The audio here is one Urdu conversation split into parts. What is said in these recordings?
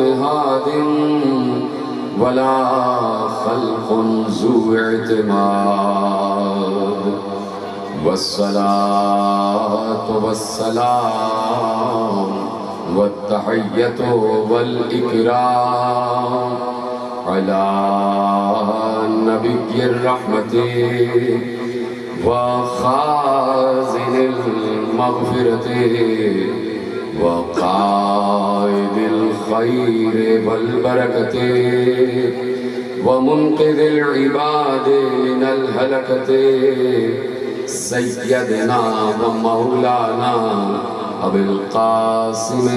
مهاد ولا خلق ذو اعتماد والصلاة والسلام والتحية والإكرام على نبي الرحمة وخازن المغفرة وقائد الخير والبركة ومنقذ العباد من الهلكة سيدنا ومولانا أبي القاسم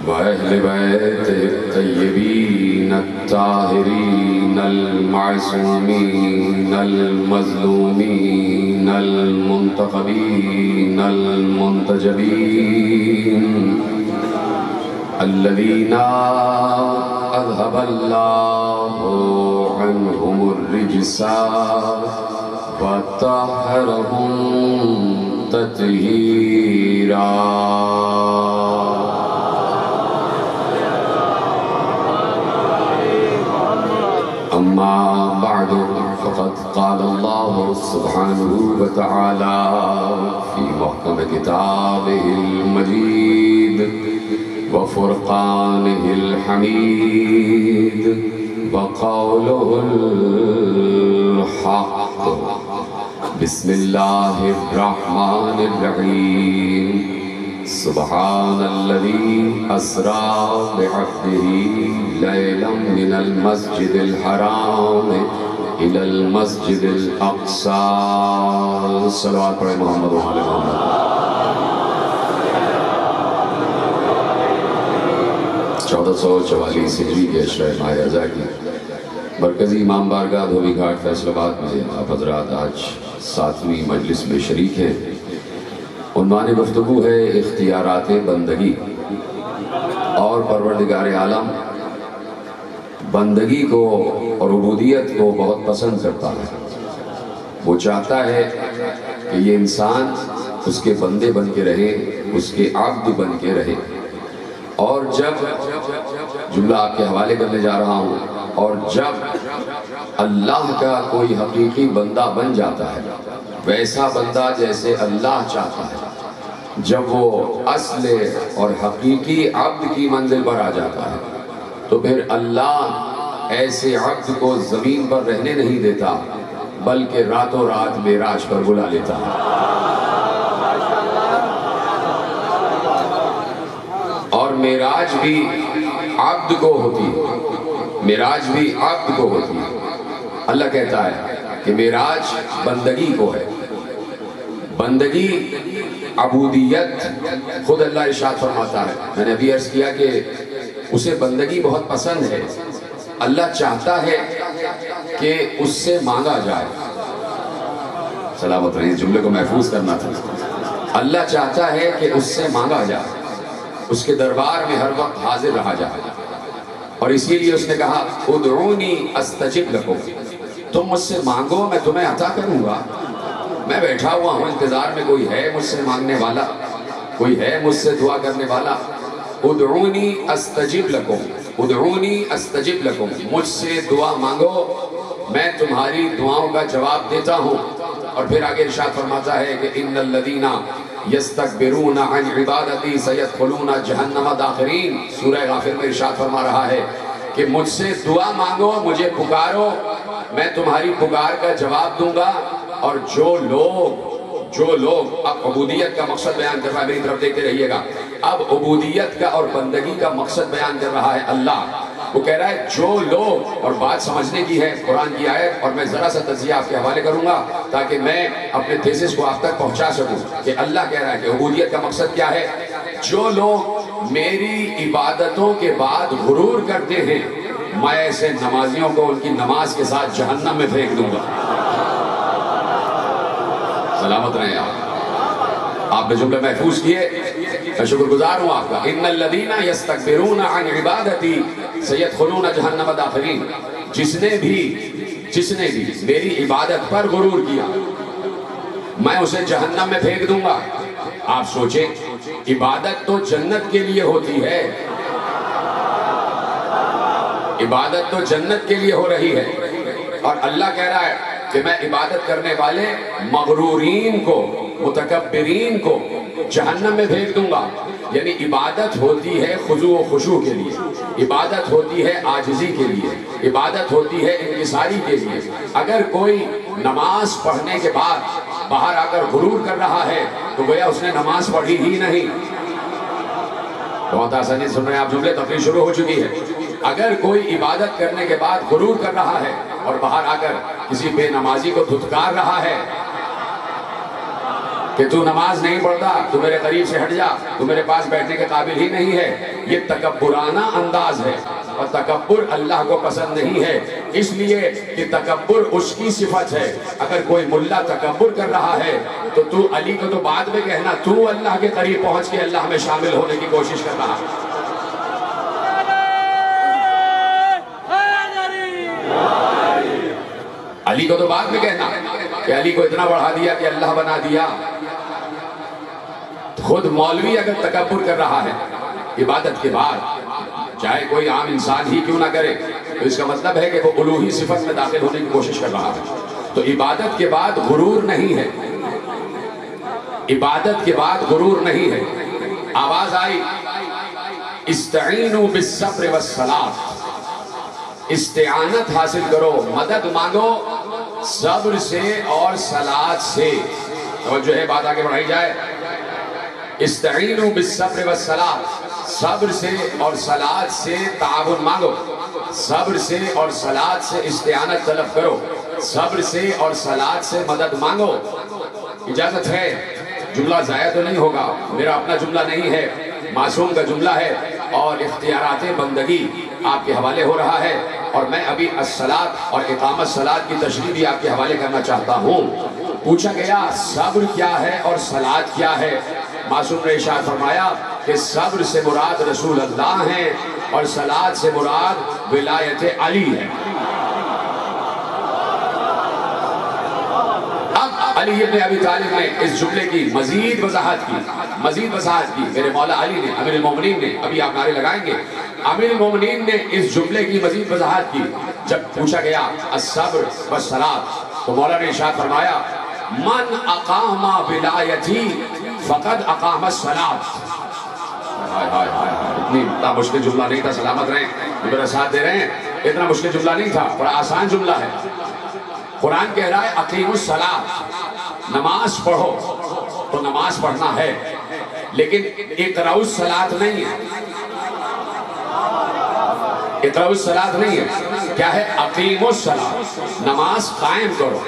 وأهل بيت الطيبين الطاهرين المعصومين المظلومين المنتخبين المنتجبين الذين أذهب الله عنهم الرجس وطهرهم تطهيرا. أما بعد فقد قال الله سبحانه وتعالى في محكم كتابه المجيد وفرقانه الحميد وقوله الحق بسم الله الرحمن الرحيم سبحان الذي أسرى بعبده ليلا من المسجد الحرام إلى المسجد الأقصى. صلوات پر محمد و آل محمد. 1444 ہجری کے اشرۂ ماہ ازاں کی مرکزی امام بارگاہ دھوبی گھاٹ فیصل آباد میں آپ حضرات آج 7ویں مجلس میں شریک ہیں. عنوان گفتگو ہے اختیارات بندگی. اور پروردگار عالم بندگی کو اور عبودیت کو بہت پسند کرتا ہے. وہ چاہتا ہے کہ یہ انسان اس کے بندے بن کے رہے, اس کے عبد بن کے رہے. اور جب جملہ آپ کے حوالے کرنے جا رہا ہوں, اور جب اللہ کا کوئی حقیقی بندہ بن جاتا ہے, ویسا بندہ جیسے اللہ چاہتا ہے, جب وہ اصل اور حقیقی عبد کی منزل پر آ جاتا ہے, تو پھر اللہ ایسے عبد کو زمین پر رہنے نہیں دیتا, بلکہ راتوں رات معراج پر بلا لیتا ہے. اور معراج بھی عبد کو ہوتی ہے, معراج بھی عبد کو ہوتی ہے. اللہ کہتا ہے کہ معراج بندگی کو ہے. بندگی عبودیت خود اللہ ارشاد فرماتا ہے. میں نے ابھی عرض کیا کہ اسے بندگی بہت پسند ہے. اللہ چاہتا ہے کہ اس سے مانگا جائے. سلامت رہی, اس جملے کو محفوظ کرنا تھا. اللہ چاہتا ہے کہ اس سے مانگا جائے, اس کے دربار میں ہر وقت حاضر رہا جائے. اور اسی لیے اس نے کہا ادعونی استجب لکم, تم مجھ سے مانگو میں تمہیں عطا کروں گا. میں بیٹھا ہوا ہوں انتظار میں, کوئی ہے مجھ سے مانگنے والا, کوئی ہے مجھ سے دعا کرنے والا. ادعونی استجب لکم, ادعونی استجب لکم, مجھ سے دعا مانگو میں تمہاری دعاؤں کا جواب دیتا ہوں. اور پھر آگے ارشاد فرماتا ہے کہ ان الذین یستکبرون عن عبادتی سیدخلون جہنم داخرین. سورہ غافر میں ارشاد فرما رہا ہے کہ مجھ سے دعا مانگو, مجھے پکارو, میں تمہاری پکار کا جواب دوں گا. اور جو لوگ اب عبودیت کا مقصد بیان کر رہا ہے, میری طرف دیکھتے رہیے گا. اب عبودیت کا اور بندگی کا مقصد بیان کر رہا ہے اللہ. وہ کہہ رہا ہے جو لوگ, اور بات سمجھنے کی ہے, قرآن کی آیت, اور میں ذرا سا تجزیہ آپ کے حوالے کروں گا تاکہ میں اپنے تھیسس کو آپ تک پہنچا سکوں کہ اللہ کہہ رہا ہے کہ عبودیت کا مقصد کیا ہے. جو لوگ میری عبادتوں کے بعد غرور کرتے ہیں, میں ایسے نمازیوں کو ان کی نماز کے ساتھ جہنم میں پھینک دوں گا. سلامت رہیں آپ نے جملے محفوظ کیے, میں شکر گزار ہوں آپ کا. ان الذین یستکبرون عن عبادتی سیدخلون جہنم داخرین. جس نے بھی میری عبادت پر غرور کیا, میں اسے جہنم میں پھینک دوں گا۔ آپ سوچیں، عبادت تو جنت کے لیے ہوتی ہے، عبادت تو جنت کے لیے ہو رہی ہے، اور اللہ کہہ رہا ہے کہ میں عبادت کرنے والے مغرورین کو، متکبرین کو جہنم میں بھیج دوں گا۔ یعنی عبادت ہوتی ہے خضوع و خشوع کے لیے، عبادت ہوتی ہے عاجزی کے لیے، عبادت ہوتی ہے انکساری کے لیے۔ اگر کوئی نماز پڑھنے کے بعد باہر آ کر غرور کر رہا ہے تو گویا اس نے نماز پڑھی ہی نہیں۔ بہت آسانی سن رہے ہیں آپ جملے، تقریر شروع ہو چکی ہے۔ اگر کوئی عبادت کرنے کے بعد غرور کر رہا ہے اور باہر آ کر کسی بے نمازی کو دھتکار رہا ہے کہ تو نماز نہیں پڑھتا، تو میرے قریب سے ہٹ جا، تو میرے پاس بیٹھنے کے قابل ہی نہیں ہے، یہ تکبرانہ انداز ہے، اور تکبر اللہ کو پسند نہیں ہے، اس لیے کہ تکبر اس کی صفت ہے۔ اگر کوئی ملا تکبر کر رہا ہے تو علی کو تو بعد میں کہنا، تو اللہ کے قریب پہنچ کے اللہ میں شامل ہونے کی کوشش کر رہا ہے۔ علی کو تو بعد میں کہنا کہ علی کو اتنا بڑھا دیا کہ اللہ بنا دیا۔ خود مولوی اگر تکبر کر رہا ہے عبادت کے بعد، چاہے کوئی عام انسان ہی کیوں نہ کرے، تو اس کا مطلب ہے کہ وہ الوہی صفت میں داخل ہونے کی کوشش کر رہا ہے۔ تو عبادت کے بعد غرور نہیں ہے، عبادت کے بعد غرور نہیں ہے۔ آواز آئی استعینوا بالصبر والصلاۃ، استعانت حاصل کرو، مدد مانگو صبر سے اور صلاۃ سے۔ توجہ ہے، بات آگے بڑھائی جائے۔ استعینوا بالصبر والصلاۃ، صبر سے اور صلاۃ سے تعاون مانگو، صبر سے اور صلاۃ سے استعانت طلب کرو، صبر سے اور صلاۃ سے مدد مانگو۔ اجازت ہے، جملہ ضائع تو نہیں ہوگا، میرا اپنا جملہ نہیں ہے، معصوم کا جملہ ہے، اور اختیارات بندگی آپ کے حوالے ہو رہا ہے، اور میں ابھی الصلاۃ اور اقامت الصلاۃ کی تشریح بھی آپ کے حوالے کرنا چاہتا ہوں۔ پوچھا گیا صبر کیا ہے اور صلاۃ کیا ہے؟ معصوم نے ارشاد فرمایا کہ صبر سے مراد رسول اللہ ہیں اور صلاۃ سے مراد ولایت علی ہے۔ اب علی ابن ابی طالب نے اس جملے کی مزید وضاحت کی، میرے مولا علی نے، امیر المومنین نے، ابھی آپ نعرے لگائیں گے، امیر المومنین نے اس جملے کی مزید وضاحت کی۔ جب پوچھا گیا الصبر والصلاۃ تو مولا نے ارشاد فرمایا من اقام ولایتی فقد اقام الصلاۃ۔ اتنا مشکل جملہ نہیں تھا، سلامت رہیں جو میرا ساتھ دے رہے ہیں، اتنا مشکل جملہ نہیں تھا، بڑا آسان جملہ ہے۔ قرآن کہہ رہا ہے اقیموا الصلاۃ، نماز پڑھو، تو نماز پڑھنا ہے، لیکن اقرؤوا الصلاۃ نہیں ہے، اقرؤوا الصلاۃ نہیں ہے، کیا ہے؟ اقیموا الصلاۃ، نماز قائم کرو۔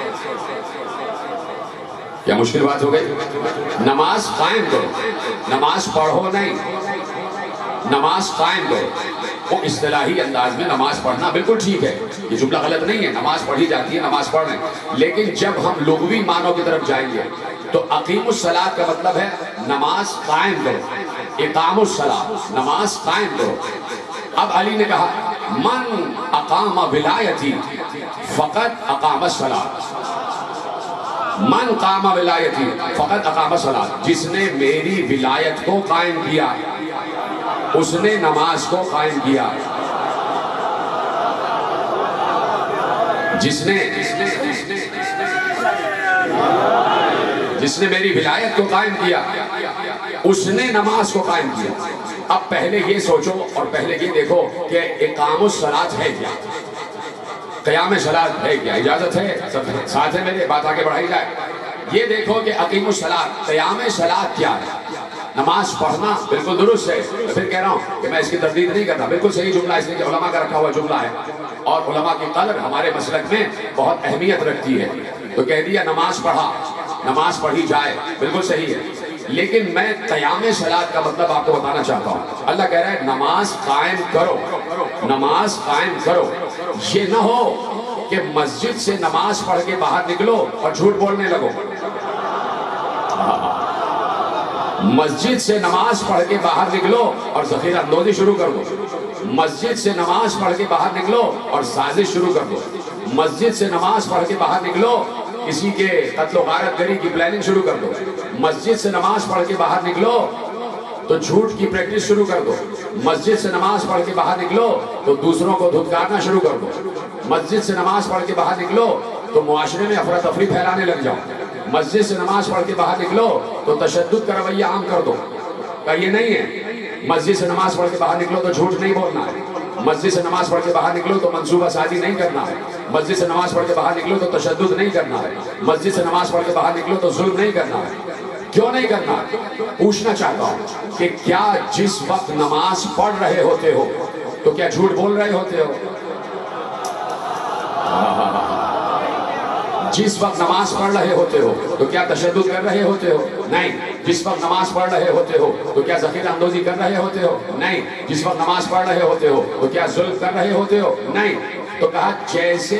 کیا مشکل بات ہو گئی؟ نماز قائم کرو، نماز پڑھو نہیں، نماز قائم کرو۔ وہ اصطلاحی انداز میں نماز پڑھنا بالکل ٹھیک ہے، یہ جملہ غلط نہیں ہے، نماز پڑھی جاتی ہے، نماز پڑھ رہے ہیں، لیکن جب ہم لغوی معنوں کی طرف جائیں گے تو اقیموا الصلاۃ کا مطلب ہے نماز قائم کرو، اقاموا الصلاۃ، نماز قائم کرو۔ اب علی نے کہا من اقام ولایتی فقط اقام الصلاۃ، من قام ولایتی فقط اقام الصلاۃ، جس نے میری ولایت کو قائم کیا اس نے نماز کو قائم کیا، جس نے میری ولایت کو قائم کیا اس نے نماز کو قائم کیا۔ اب پہلے یہ سوچو اور پہلے یہ دیکھو کہ اقام الصلاۃ ہے کیا، قیام صلاۃ ہے کیا؟ اجازت ہے سب ساتھ ہے میرے، بات آگے بڑھائی جائے۔ یہ دیکھو کہ اقیم الصلاۃ، قیام صلاۃ کیا ہے؟ نماز پڑھنا بالکل درست ہے، پھر کہہ رہا ہوں کہ میں اس کی تردید نہیں کرتا، بالکل صحیح جملہ، اس لیے کہ علماء کا رکھا ہوا جملہ ہے، اور علماء کی قدر ہمارے مسلک میں بہت اہمیت رکھتی ہے، تو کہہ دیا نماز پڑھا، نماز پڑھی جائے، بالکل صحیح ہے، لیکن میں قیام صلاۃ کا مطلب آپ کو بتانا چاہتا ہوں۔ اللہ کہہ رہا ہے نماز قائم کرو، نماز قائم کرو، یہ نہ ہو کہ مسجد سے نماز پڑھ کے باہر نکلو اور جھوٹ بولنے لگو، مسجد سے نماز پڑھ کے باہر نکلو اور ذخیرہ اندوزی شروع کر دو، مسجد سے نماز پڑھ کے باہر نکلو اور سازش شروع کر دو، مسجد سے نماز پڑھ کے باہر نکلو کسی کے قتل و غارت گری کی پلاننگ شروع کر دو، مسجد سے نماز پڑھ کے باہر نکلو تو جھوٹ کی پریکٹس شروع کر دو، مسجد سے نماز پڑھ کے باہر نکلو تو دوسروں کو دھتکارنا شروع کر دو، مسجد سے نماز پڑھ کے باہر نکلو تو معاشرے میں افراتفری پھیلانے لگ جاؤ، مسجد سے نماز پڑھ کے باہر نکلو تو تشدد کا رویہ عام کر دو. کہ یہ نہیں ہے، مسجد سے نماز پڑھ کے باہر نکلو تو جھوٹ نہیں بولنا ہے، مسجد سے نماز پڑھ کے باہر نکلو تو منصوبہ سازی نہیں کرنا ہے، مسجد سے نماز پڑھ کے باہر نکلو تو تشدد نہیں کرنا ہے، مسجد سے نماز پڑھ کے باہر نکلو تو ظلم نہیں کرنا ہے. کیوں نہیں کرنا؟ پوچھنا چاہتا ہوں کہ کیا جس وقت نماز پڑھ رہے ہوتے ہو تو کیا جھوٹ بول رہے ہوتے ہو؟ جس وقت نماز پڑھ رہے ہوتے ہو تو کیا تشدد کر رہے ہوتے ہو؟ نہیں. جس وقت نماز پڑھ رہے ہوتے ہو تو کیا ذخیرہ اندوزی کر رہے ہوتے ہو؟ نہیں. جس وقت نماز پڑھ رہے ہوتے ہو تو کیا ظلم کر رہے ہوتے ہو؟ نہیں. تو کہا جیسے،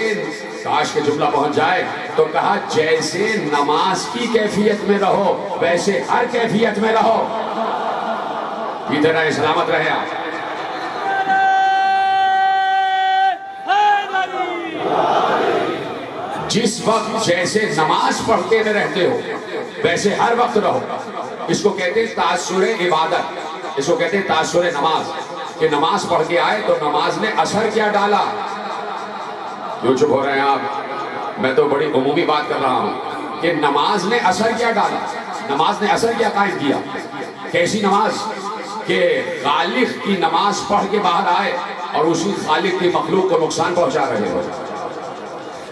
کاش کے جملہ پہنچ جائے، تو کہا جیسے نماز کی کیفیت میں رہو ویسے ہر کیفیت میں رہو. ادھر رہے، سلامت رہے آپ. جس وقت جیسے نماز پڑھتے میں رہتے ہو ویسے ہر وقت رہو. اس کو کہتے ہیں تاثر عبادت، اس کو کہتے ہیں تاثر نماز. کہ نماز پڑھ کے آئے تو نماز نے اثر کیا ڈالا. کیوں چپ ہو رہے ہیں آپ؟ میں تو بڑی عمومی بات کر رہا ہوں کہ نماز نے اثر کیا ڈالا، نماز نے اثر کیا قائم کیا. کیسی نماز؟ کہ خالق کی نماز پڑھ کے باہر آئے اور اسی خالق کی مخلوق کو نقصان پہنچا رہے ہو.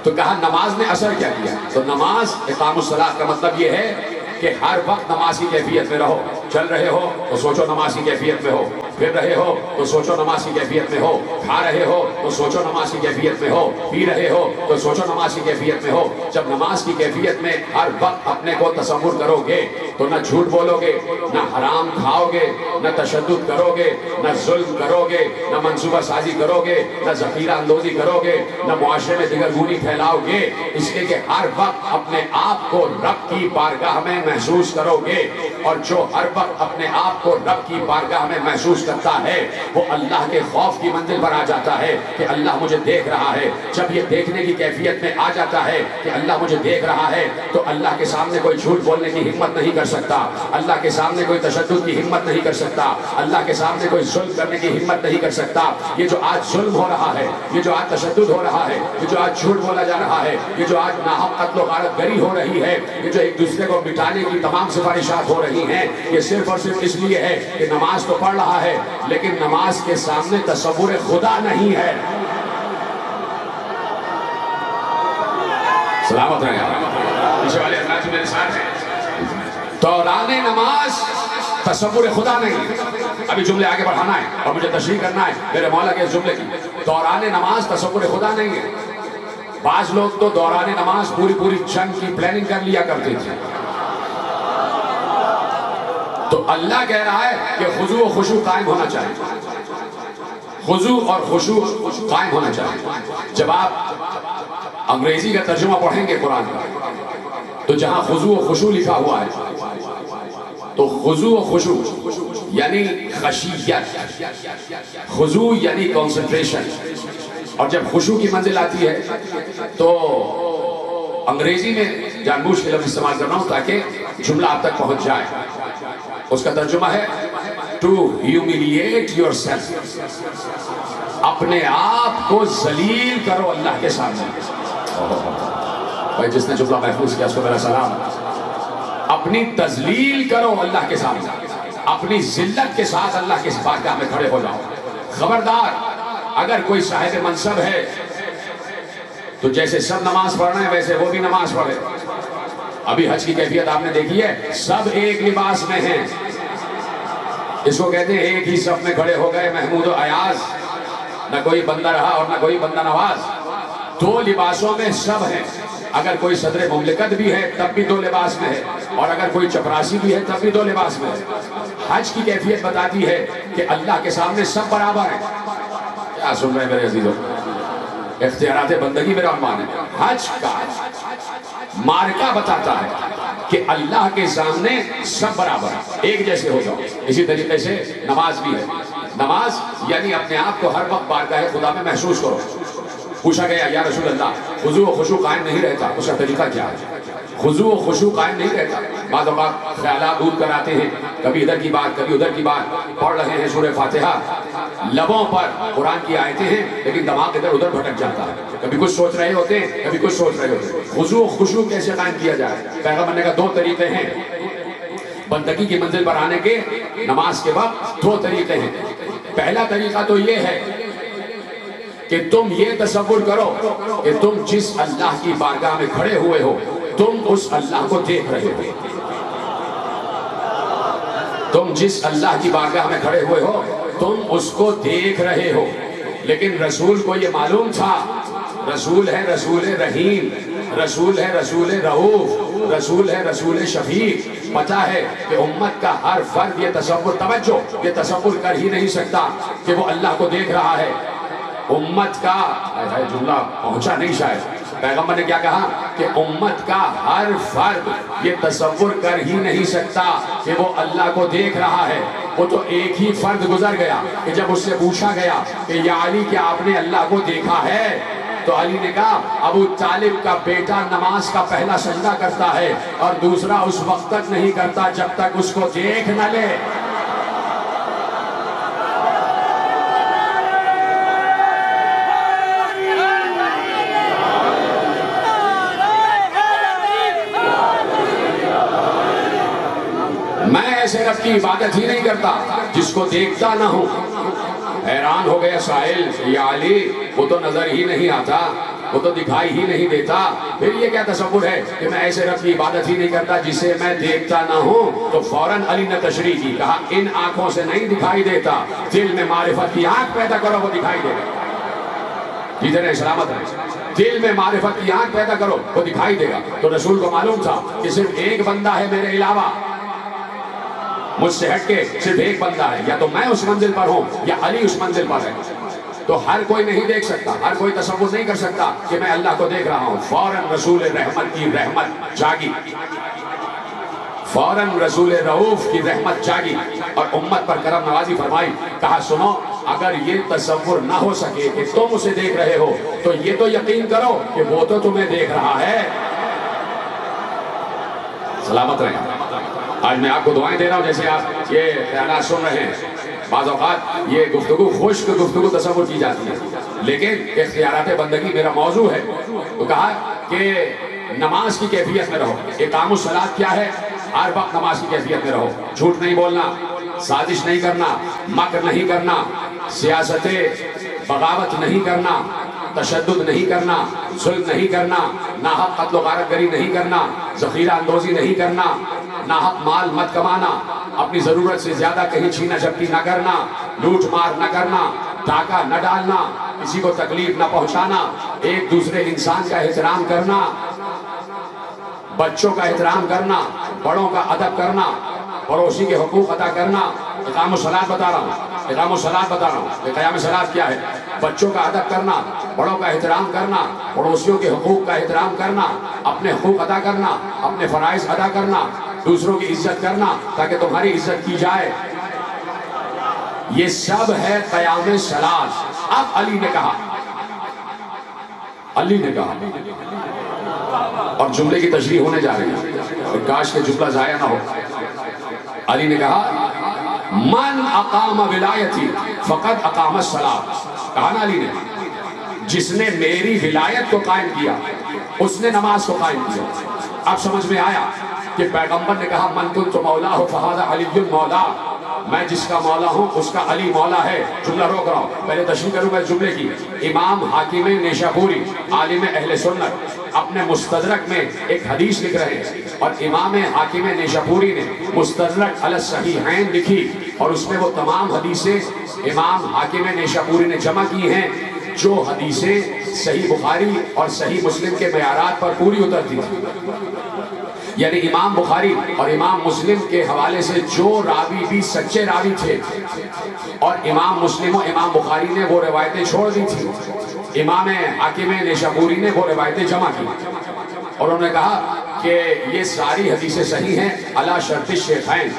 تو کہا نماز نے اثر کیا کیا. تو نماز اقام الصلاۃ کا مطلب یہ ہے کہ ہر وقت نماز کی کیفیت میں رہو. چل رہے ہو تو سوچو نماز کی کیفیت میں ہو، پھر رہے ہو تو سوچو نماز کی کیفیت میں ہو، کھا رہے ہو تو سوچو نماز کی کیفیت میں ہو، پی رہے ہو تو سوچو نماز کی کیفیت میں ہو. جب نماز کی کیفیت میں ہر وقت اپنے کو تصور کرو گے تو نہ جھوٹ بولو گے، نہ حرام کھاؤ گے، نہ تشدد کرو گے، نہ ظلم کرو گے، نہ منصوبہ سازی کرو گے، نہ ذخیرہ اندوزی کرو گے، نہ معاشرے میں دگرگونی پھیلاؤ گے. اس لیے کہ ہر وقت اپنے آپ کو رب کی بارگاہ میں محسوس کرو گے. اور جو ہر وقت اپنے آپ کو رب کی بارگاہ میں محسوس کرتا ہے وہ اللہ کے خوف کی منزل پر آ جاتا ہے کہ اللہ مجھے دیکھ رہا ہے. جب یہ دیکھنے کی کیفیت میں آ جاتا ہے کہ اللہ مجھے دیکھ رہا ہے تو اللہ کے سامنے کوئی جھوٹ بولنے کی ہمت نہیں کر سکتا، اللہ کے سامنے کوئی تشدد کی ہمت نہیں کر سکتا، اللہ کے سامنے کوئی ظلم کرنے کی ہمت نہیں کر سکتا. یہ جو آج ظلم ہو رہا ہے، یہ جو آج تشدد ہو رہا ہے، یہ جو آج جھوٹ بولا جا رہا ہے، یہ جو آج ناحق قتل و غارت گری ہو رہی ہے، یہ جو ایک دوسرے کو مٹانے کی تمام سفارشات ہو رہی ہیں، یہ صرف اور صرف اس لیے ہے کہ نماز تو پڑھ رہا ہے لیکن نماز کے سامنے تصور خدا نہیں ہے. سلامت رہے آپ. پیچھے والے حضرات میرے ساتھ ہیں. دوران نماز تصور خدا نہیں. ابھی جملے آگے بڑھانا ہے اور مجھے تشریح کرنا ہے میرے مولا کے اس جملے کی. دوران نماز تصور خدا نہیں ہے. بعض لوگ تو دوران نماز پوری جنگ کی پلاننگ کر لیا کرتے تھے. تو اللہ کہہ رہا ہے کہ خضوع و خشوع قائم ہونا چاہیے. خضوع اور خشوع قائم ہونا چاہیے. جب آپ انگریزی کا ترجمہ پڑھیں گے قرآن کا تو جہاں خضوع و خشوع لکھا ہوا ہے تو خضوع و خشوع یعنی خشیت، خضوع یعنی کنسنٹریشن. اور جب خشوع کی منزل آتی ہے تو انگریزی میں جان بوجھ کے لفظ استعمال کر رہا ہوں تاکہ جملہ آپ تک پہنچ جائے. اس کا ترجمہ ہے to humiliate yourself. اپنے آپ کو ذلیل کرو اللہ کے سامنے. بھائی جس نے جملہ محفوظ کیا اس کو میرا سلام. اپنی تذلیل کرو اللہ کے سامنے، اپنی ذلت کے ساتھ اللہ کے بارگاہ میں کھڑے ہو جاؤ. خبردار اگر کوئی صاحب منصب ہے تو جیسے سب نماز پڑھ رہے ہیں ویسے وہ بھی نماز پڑھے. ابھی حج کی کیفیت آپ نے دیکھی ہے، سب ایک لباس میں ہیں. اس کو کہتے ہیں ایک ہی صف میں کھڑے ہو گئے محمود و ایاز. نہ کوئی بندہ رہا اور نہ کوئی بندہ نواز. دو لباسوں میں سب ہیں. اگر کوئی صدر مملکت بھی ہے تب بھی دو لباس میں ہے، اور اگر کوئی چپراسی بھی ہے تب بھی دو لباس میں ہے. حج کی کیفیت بتاتی ہے کہ اللہ کے سامنے سب برابر ہیں. کیا سن رہے ہیں میرے عزیزوں؟ اختیارات بندگی میرا عنوان ہے. حج کا مارکہ بتاتا ہے کہ اللہ کے سامنے سب برابر ہیں، ایک جیسے ہو جاؤ. اسی طریقے سے نماز بھی ہے. نماز یعنی اپنے آپ کو ہر وقت بارگاہ خدا میں محسوس کرو. پوچھا گیا یا رسول اللہ خضوع و خشوع قائم نہیں رہتا، اس کا طریقہ کیا ہے؟ خضوع و خشوع قائم نہیں رہتا، بعض اوقات خیالات دور کر آتے ہیں، کبھی ادھر کی بات کبھی ادھر کی بات، پڑھ رہے ہیں سورہ فاتحہ، لبوں پر قرآن کی آیتیں ہیں لیکن دماغ ادھر ادھر بھٹک جاتا ہے، کبھی کچھ سوچ رہے ہوتے ہیں کبھی کچھ سوچ رہے ہوتے ہیں۔ خضوع و خشوع کیسے قائم کیا جائے؟ پیغمبر نے کہا دو طریقے ہیں بندگی کی منزل پر آنے کے، نماز کے وقت دو طریقے ہیں۔ پہلا طریقہ تو یہ ہے کہ تم یہ تصور کرو کہ تم جس اللہ کی بارگاہ میں کھڑے ہوئے ہو تم اس اللہ کو دیکھ رہے ہو، تم جس اللہ کی بارگاہ میں کھڑے ہوئے ہو تم اس کو دیکھ رہے ہو۔ لیکن رسول کو یہ معلوم تھا رسول ہے رسول رحیم، رسول ہے رسول رؤوف، رسول ہے رسول شفیق۔ پتہ ہے کہ امت کا ہر فرد یہ تصور کر ہی نہیں سکتا کہ وہ اللہ کو دیکھ رہا ہے۔ امت کا جملہ پہنچا نہیں شاید، پیغمبر نے کیا کہا کہ امت کا ہر فرد یہ تصور کر ہی نہیں سکتا کہ وہ اللہ کو دیکھ رہا ہے۔ وہ تو ایک ہی فرد گزر گیا کہ جب اس سے پوچھا گیا کہ یا علی کیا آپ نے اللہ کو دیکھا ہے؟ تو علی نے کہا ابو طالب کا بیٹا نماز کا پہلا سجدہ کرتا ہے اور دوسرا اس وقت تک نہیں کرتا جب تک اس کو دیکھ نہ لے۔ میں ایسے رب کی عبادت ہی نہیں کرتا جس کو دیکھتا نہ ہوں۔ حیران ہو گیا سائل یا علی وہ تو نظر ہی نہیں آتا، وہ تو دکھائی ہی نہیں دیتا، پھر یہ کیا تصور ہے کہ میں ایسے رب کی عبادت ہی نہیں کرتا جسے میں دیکھتا نہ ہوں؟ تو فوراً علی نے تشریح کی، کہا ان آنکھوں سے نہیں دکھائی دیتا، دل میں معرفت کی آنکھ پیدا کرو وہ دکھائی دے گا۔ جیتے رہے سلامت رہے، دل میں معرفت کی آنکھ پیدا کرو وہ دکھائی دے گا۔ تو رسول کو معلوم تھا کہ صرف ایک بندہ ہے میرے علاوہ، مجھ سے ہٹ کے صرف ایک بندہ ہے، یا تو میں اس منزل پر ہوں یا علی اس منزل پر ہے۔ تو ہر کوئی نہیں دیکھ سکتا، ہر کوئی تصور نہیں کر سکتا کہ میں اللہ کو دیکھ رہا ہوں۔ فوراً رسول رحمت کی رحمت جاگی، فوراً رسول رؤوف کی رحمت جاگی اور امت پر کرم نوازی فرمائی۔ کہا سنو اگر یہ تصور نہ ہو سکے کہ تم اسے دیکھ رہے ہو تو یہ تو یقین کرو کہ وہ تو تمہیں دیکھ رہا ہے۔ سلامت رہیں۔ آج میں آپ کو دعائیں دے رہا ہوں جیسے آپ یہ خیالات سن رہے ہیں۔ بعض اوقات یہ گفتگو خشک گفتگو تصور کی جاتی ہے لیکن اختیارات بندگی میرا موضوع ہے۔ تو کہا کہ نماز کی کیفیت میں رہو۔ اقام الصلاۃ کیا ہے؟ ہر وقت نماز کی کیفیت میں رہو، جھوٹ نہیں بولنا، سازش نہیں کرنا، مکر نہیں کرنا، سیاست بغاوت نہیں کرنا، تشدد نہیں کرنا، ظلم نہیں کرنا، ناحق قتل و غارت گری نہیں کرنا، ذخیرہ اندوزی نہیں کرنا، ناحق مال مت کمانا، اپنی ضرورت سے زیادہ کہیں چھینا جھپٹی نہ کرنا، لوٹ مار نہ کرنا، ڈاکہ نہ ڈالنا، کسی کو تکلیف نہ پہنچانا، ایک دوسرے انسان کا احترام کرنا، بچوں کا احترام کرنا، بڑوں کا ادب کرنا، پڑوسی کے حقوق ادا کرنا۔ اقام الصلاۃ بتا رہا ہوں، اقام الصلاۃ بتا رہا ہوں کہ قیام الصلاۃ کیا ہے؟ بچوں کا ادب کرنا، بڑوں کا احترام کرنا، پڑوسیوں کے حقوق کا احترام کرنا، اپنے حقوق ادا کرنا، اپنے فرائض ادا کرنا، دوسروں کی عزت کرنا تاکہ تمہاری عزت کی جائے۔ یہ سب ہے قیام الصلاۃ۔ اب علی نے کہا اور جملے کی تشریح ہونے جا رہی ہے، کاش کہ جملہ ضائع نہ ہو۔ علی نے کہا من اقام ولایتی فقد اقام الصلاۃ۔ کہا نا علی نے جس نے میری ولایت کو قائم کیا اس نے نماز کو قائم کیا۔ اب سمجھ میں آیا کہ پیغمبر نے کہا من کنت مولاہ فہذا علی مولا، میں جس کا مولا ہوں اس کا علی مولا ہے۔ جملہ روک رہا ہوں، پہلے تشریح کروں گا جملے کی۔ امام حاکم نیشابوری عالم اہل سنت اپنے مستدرک میں ایک حدیث لکھ رہے ہیں اور امام حاکم نیشابوری نے مستدرک علی الصحیحین لکھی اور اس میں وہ تمام حدیثیں امام حاکم نیشابوری نے جمع کی ہیں جو حدیثیں صحیح بخاری اور صحیح مسلم کے معیارات پر پوری اترتی ہیں۔ یعنی امام بخاری اور امام مسلم کے حوالے سے جو راوی بھی سچے راوی تھے اور امام مسلم و امام بخاری نے وہ روایتیں چھوڑ دی تھی، امام حاکم نیشابوری نے وہ روایتیں جمع کی اور انہوں نے کہا کہ یہ ساری حدیثیں صحیح ہیں علی شرط الشیخین،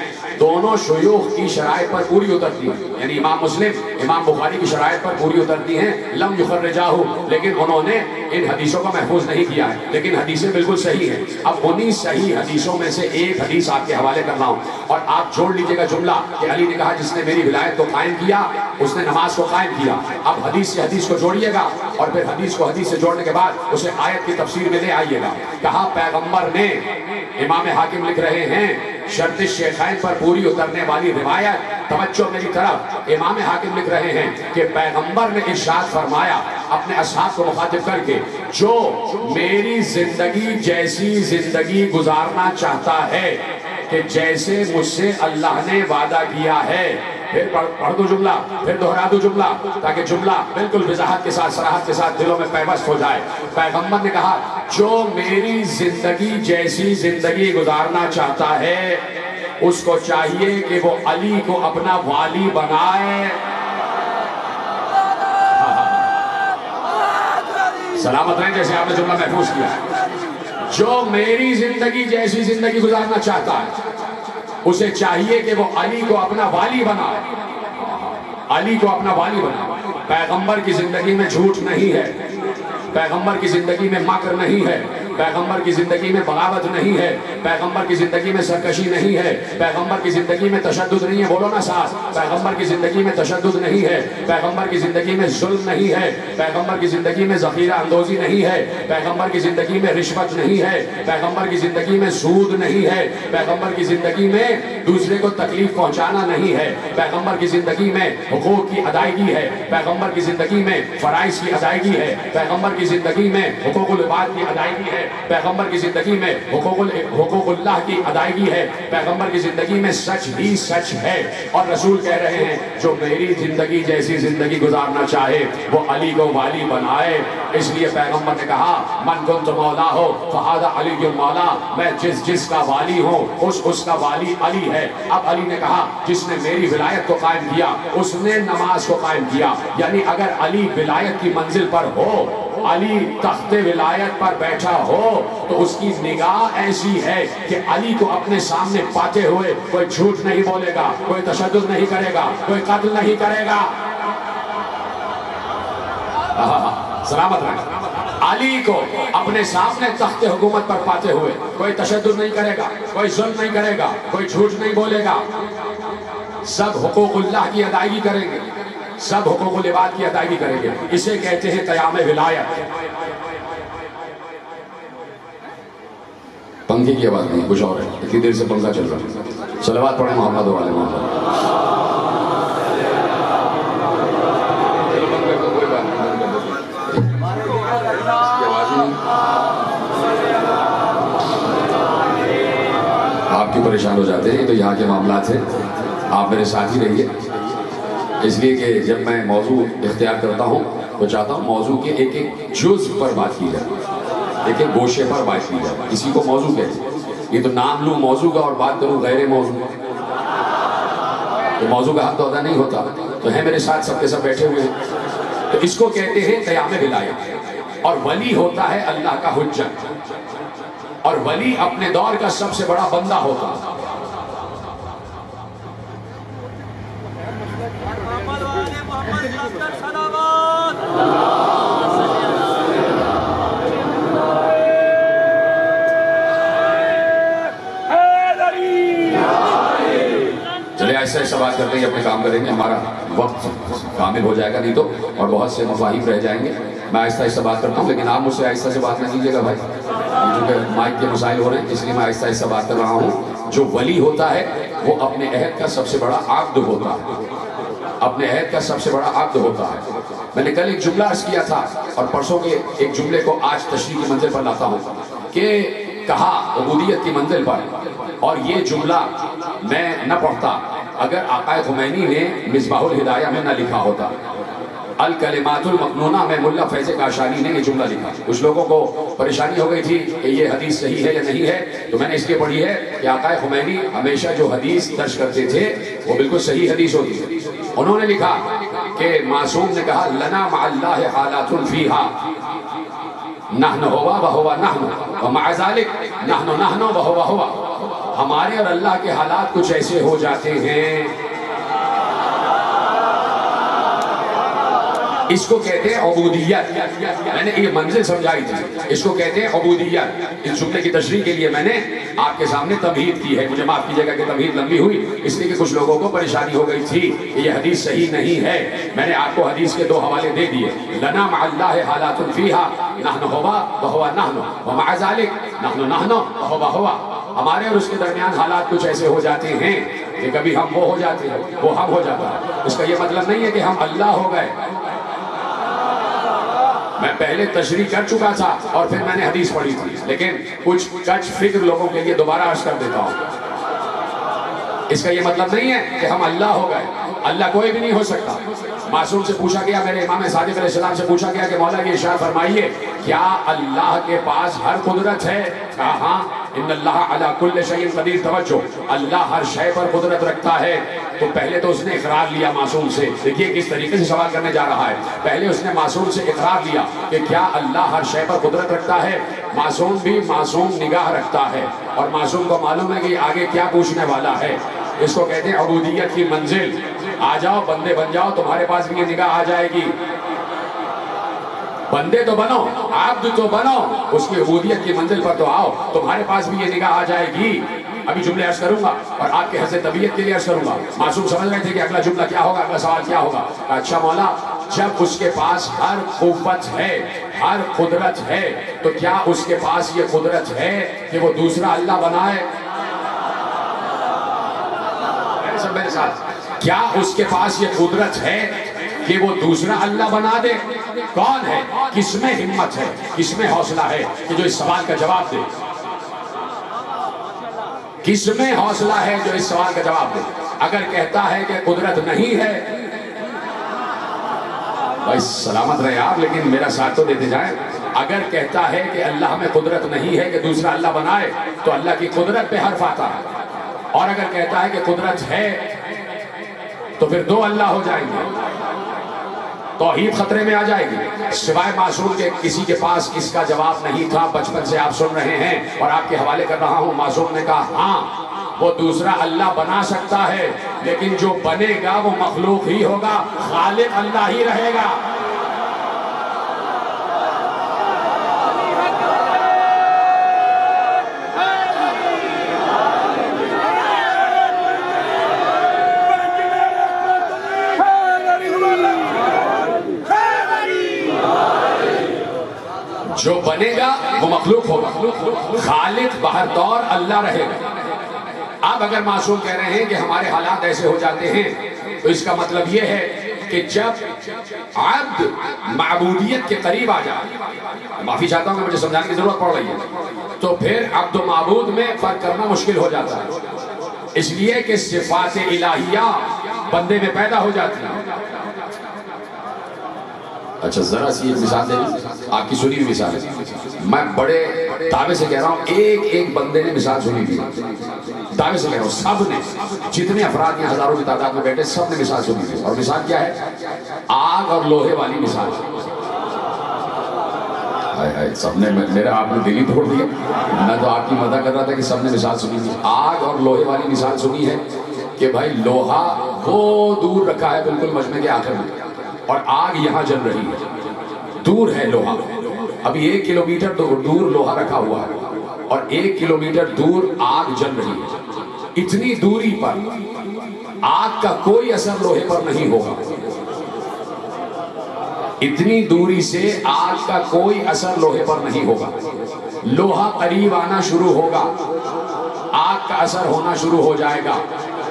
دونوں شیوخ کی شرائط پر پوری اترتی ہیں، یعنی امام مسلم امام بخاری کی شرائط پر پوری اترتی ہیں، لم یخرجاہ، لیکن انہوں نے ان حدیثوں کو محفوظ نہیں کیا ہے، لیکن حدیثیں بالکل صحیح ہیں۔ اب انہی صحیح حدیثوں میں سے ایک حدیث آپ کے حوالے کر رہا ہوں، اور آپ جوڑ لیجئے گا جملہ کہ علی نے کہا جس نے میری ولایت کو قائم کیا اس نے نماز کو قائم کیا۔ اب حدیث سے حدیث کو جوڑیے گا اور پھر حدیث کو حدیث سے جوڑنے کے بعد اسے آیت کی تفسیر میں لے آئیے گا۔ کہا پیغمبر نے، امام حاکم لکھ رہے ہیں، شرط شیخین پر پوری اترنے والی روایت، توجہ میری طرف، امام حاکم لکھ رہے ہیں کہ پیغمبر نے ارشاد فرمایا اپنے اصحاب کو مخاطب کر کے، جو میری زندگی جیسی زندگی گزارنا چاہتا ہے کہ جیسے مجھ سے اللہ نے وعدہ کیا ہے، پھر پڑھ دو جملہ، پھر دہرا دو جملہ تاکہ جملہ بالکل وضاحت کے ساتھ صراحت کے ساتھ دلوں میں پیوست ہو جائے۔ پیغمبر نے کہا جو میری زندگی جیسی زندگی گزارنا چاہتا ہے اس کو چاہیے کہ وہ علی کو اپنا والی بنائے۔ سلامت رہیں جیسے آپ نے جملہ محفوظ کیا ہے۔ جو میری زندگی جیسی زندگی گزارنا چاہتا ہے اسے چاہیے کہ وہ علی کو اپنا والی بنائے، علی کو اپنا والی بنائے۔ پیغمبر کی زندگی میں جھوٹ نہیں ہے، پیغمبر کی زندگی میں مکر نہیں ہے، پیغمبر کی زندگی میں بغاوت نہیں ہے، پیغمبر کی زندگی میں سرکشی نہیں ہے، پیغمبر کی زندگی میں تشدد نہیں ہے، بولو نا ساتھ، پیغمبر کی زندگی میں تشدد نہیں ہے، پیغمبر کی زندگی میں ظلم نہیں ہے، پیغمبر کی زندگی میں ذخیرہ اندوزی نہیں ہے، پیغمبر کی زندگی میں رشوت نہیں ہے، پیغمبر کی زندگی میں سود نہیں ہے، پیغمبر کی زندگی میں دوسرے کو تکلیف پہنچانا نہیں ہے، پیغمبر کی زندگی میں حقوق کی ادائیگی ہے، پیغمبر کی زندگی میں فرائض کی ادائیگی ہے، پیغمبر کی زندگی میں حقوق العباد کی ادائیگی ہے، پیغمبر کی زندگی میں حقوق اللہ کی ادائیگی ہے، پیغمبر کی زندگی میں سچ ہی سچ ہے۔ اور رسول کہہ رہے ہیں جو میری زندگی جیسی زندگی گزارنا چاہے وہ علی کو والی بنائے۔ اس لیے پیغمبر نے کہا من کنت مولا ہو فہذا علی المولا، میں جس کا والی ہوں اس کا والی علی ہے۔ اب علی نے کہا جس نے میری ولایت کو قائم کیا اس نے نماز کو قائم کیا، یعنی اگر علی ولایت کی منزل پر ہو، علی تخت ولایت پر بیٹھا ہو تو اس کی نگاہ ایسی ہے کہ علی کو اپنے سامنے پاتے ہوئے کوئی جھوٹ نہیں بولے گا، کوئی تشدد نہیں کرے گا، کوئی قتل نہیں کرے گا۔ سلامت رہے۔ علی کو اپنے سامنے تخت حکومت پر پاتے ہوئے کوئی تشدد نہیں کرے گا، کوئی ظلم نہیں کرے گا، کوئی جھوٹ نہیں بولے گا، سب حقوق اللہ کی ادائیگی کریں گے، سب حقوق العباد کی ادائیگی کریں گے۔ اسے کہتے ہیں قیام ولایت۔ پنکھے کی آواز نہیں، کچھ اور ہے، اتنی دیر سے پنکھا چل رہا ہے۔ صلوات پڑھیں محمد و آل محمد۔ آپ کیوں پریشان ہو جاتے ہیں؟ تو یہاں کے معاملات ہیں، آپ میرے ساتھ ہی رہیے، اس لیے کہ جب میں موضوع اختیار کرتا ہوں تو چاہتا ہوں موضوع کے ایک ایک جز پر بات کی جائے، ایک ایک گوشے پر بات کی جائے، اسی کو موضوع کہتے ہیں۔ یہ تو نام لوں موضوع کا اور بات کروں غیر موضوع، تو موضوع کا حق تو ادا نہیں ہوتا، تو ہے میرے ساتھ سب کے سب بیٹھے ہوئے ہیں، تو اس کو کہتے ہیں قیام ولایت۔ اور ولی ہوتا ہے اللہ کا حجت، اور ولی اپنے دور کا سب سے بڑا بندہ ہوتا ہے۔ چلے ایسا ایسا بات کرتے ہیں اپنے کام کریں گے، ہمارا وقت کامل ہو جائے گا نہیں تو، اور بہت سے مفاہیم رہ جائیں گے۔ میں آہستہ آہستہ بات کرتا ہوں، لیکن آپ مجھ سے آہستہ سے بات نہ کیجیے گا بھائی، کیونکہ مائک کے مسائل ہو رہے ہیں، اس لیے میں آہستہ آہستہ بات کر رہا ہوں۔ جو ولی ہوتا ہے وہ اپنے عہد کا سب سے بڑا عبد ہوتا ہے، اپنے عہد کا سب سے بڑا عبد ہوتا ہے۔ میں نے کل ایک جملہ عرض کیا تھا اور پرسوں کے ایک جملے کو آج تشریح کی منزل پر لاتا ہوں کہ کہا عبودیت کی منزل پر، اور یہ جملہ میں نہ پڑھتا اگر آقا خمینی نے مصباح الہدایہ میں نہ لکھا ہوتا۔ الکلمات المکنونہ میں ملا فیض کاشانی نے یہ جملہ لکھا۔ کچھ لوگوں کو پریشانی ہو گئی تھی کہ یہ حدیث صحیح ہے یا نہیں ہے، تو میں نے اس لیے پڑھی ہے کہ آقا خمینی ہمیشہ جو حدیث درج کرتے تھے وہ بالکل صحیح حدیث ہوتی ہے۔ انہوں نے لکھا کہ معصوم نے کہا لنا مع اللہ حالات فیہا نحن ہوا وہوا نحن ومع ذالک نحن نحن وہوا ہوا۔ ہمارے اور اللہ کے حالات کچھ ایسے ہو جاتے ہیں، اس کو کہتے ہیں عبودیت. میں نے یہ منزل سمجھائی تھی، اس کو کہتے ہیں عبودیت. اس جملے کی تشریح کے لیے میں نے آپ کے سامنے تمہید کی ہے. مجھے معاف کیجیے گا کہ تمہید لمبی ہوئی، اس لیے کہ کچھ لوگوں کو پریشانی ہو گئی تھی کہ یہ حدیث صحیح نہیں ہے. میں نے آپ کو حدیث کے 2 حوالے دے دیے. لنا مع اللہ حالات فیہا نحن ہوا وہو نحن ومع ذلک نحن نحن وہو ہوا. ہمارے اور اس کے درمیان حالات کچھ ایسے ہو جاتے ہیں کہ کبھی ہم وہ ہو جاتے ہیں، وہ ہم ہو جاتا ہے. اس کا یہ مطلب نہیں ہے کہ ہم اللہ ہو گئے. میں پہلے تشریح کر چکا تھا اور پھر میں نے حدیث پڑھی تھی، لیکن کچھ کچھ فکر لوگوں کے لیے دوبارہ عرض کر دیتا ہوں. اس کا یہ مطلب نہیں ہے کہ ہم اللہ ہو گئے. اللہ کوئی بھی نہیں ہو سکتا. معصوم سے پوچھا گیا، میرے امام صادق علیہ السلام سے پوچھا گیا کہ مولا یہ ارشاد فرمائیے کیا اللہ کے پاس ہر قدرت ہے؟ کہا ہاں، ان اللہ علی کل شیء قدیر. توجہ، اللہ ہر شے پر قدرت رکھتا ہے. تو پہلے تو اس نے اقرار لیا معصوم سے. دیکھیے کس طریقے سے سوال کرنے جا رہا ہے. پہلے اس نے معصوم سے اقرار لیا کہ کیا اللہ ہر شے پر قدرت رکھتا ہے. معصوم بھی معصوم نگاہ رکھتا ہے اور معصوم کو معلوم ہے کہ آگے کیا پوچھنے والا ہے. اس کو کہتے ہیں عبودیت کی منزل. آ جاؤ بندے بن جاؤ، تمہارے پاس بھی یہ نگاہ آ جائے گی. بندے تو بنو، عبد تو بنو، اس کی عبودیت کی منزل پر تو آؤ، تمہارے پاس بھی یہ نگاہ آ جائے گی. ابھی جملے عرض کروں گا اور آپ کے حسن طبیعت کے لیے عرض کروں گا. معصوم سمجھ رہے تھے کہ اگلا جملہ کیا ہوگا، اگلا سوال کیا ہوگا. اچھا مولا، جب اس کے پاس ہر قوت ہے، ہر قدرت ہے، تو کیا اس کے پاس یہ قدرت ہے کہ وہ دوسرا اللہ بنائے؟ سب میرے ساتھ، کیا اس کے پاس یہ قدرت ہے کہ وہ دوسرا اللہ بنا دے؟ کون ہے؟ کس میں ہمت ہے، کس میں حوصلہ ہے کہ جو اس سوال کا جواب دے؟ کس میں حوصلہ ہے جو اس سوال کا جواب دے؟ اگر کہتا ہے کہ قدرت نہیں ہے، بھائی سلامت رہے آپ، لیکن میرا ساتھ تو دیتے جائیں. اگر کہتا ہے کہ اللہ میں قدرت نہیں ہے کہ دوسرا اللہ بنائے، تو اللہ کی قدرت پہ حرف آتا ہے. اور اگر کہتا ہے کہ قدرت ہے تو پھر 2 اللہ ہو جائیں گے، توحید خطرے میں آ جائے گی. سوائے معصوم کے کسی کے پاس اس کا جواب نہیں تھا. بچپن سے آپ سن رہے ہیں اور آپ کے حوالے کر رہا ہوں. معصوم نے کہا ہاں وہ دوسرا اللہ بنا سکتا ہے، لیکن جو بنے گا وہ مخلوق ہی ہوگا، خالق اللہ ہی رہے گا. جو بنے گا وہ مخلوق ہوگا، خالق بہرطور اللہ رہے گا. اب اگر معصوم کہہ رہے ہیں کہ ہمارے حالات ایسے ہو جاتے ہیں، تو اس کا مطلب یہ ہے کہ جب عبد معبودیت کے قریب آ جائے، معافی چاہتا ہوں کہ مجھے سمجھانے کی ضرورت پڑ رہی ہے، تو پھر عبد و معبود میں فرق کرنا مشکل ہو جاتا ہے. اس لیے کہ صفات الہیہ بندے میں پیدا ہو جاتی ہیں. اچھا ذرا سی ایک مثال دے دیں، آپ کی سنی ہوئی مثال ہے. میں بڑے دعوے سے کہہ رہا ہوں، ایک بندے نے مثال سنی تھی. دعوے سے کہہ رہا ہوں، سب نے، جتنے افراد یہاں ہزاروں کی تعداد میں بیٹھے، سب نے مثال سنی تھی. اور مثال کیا ہے؟ آگ اور لوہے والی مثال. سب نے، میرا آپ نے دل ہی توڑ دیا. میں تو آپ کی مدح کر رہا تھا کہ سب نے مثال سنی تھی. آگ اور لوہے والی مثال سنی ہے کہ بھائی لوہا وہ دور رکھا ہے بالکل مجمع کے آخر میں، اور آگ یہاں جل رہی ہے. دور ہے لوہا، ابھی 1 کلومیٹر دور لوہا رکھا ہوا ہے اور 1 کلومیٹر دور آگ جل رہی ہے. اتنی دوری پر آگ کا کوئی اثر لوہے پر نہیں ہوگا. اتنی دوری سے آگ کا کوئی اثر لوہے پر نہیں ہوگا. لوہا قریب آنا شروع ہوگا، آگ کا اثر ہونا شروع ہو جائے گا.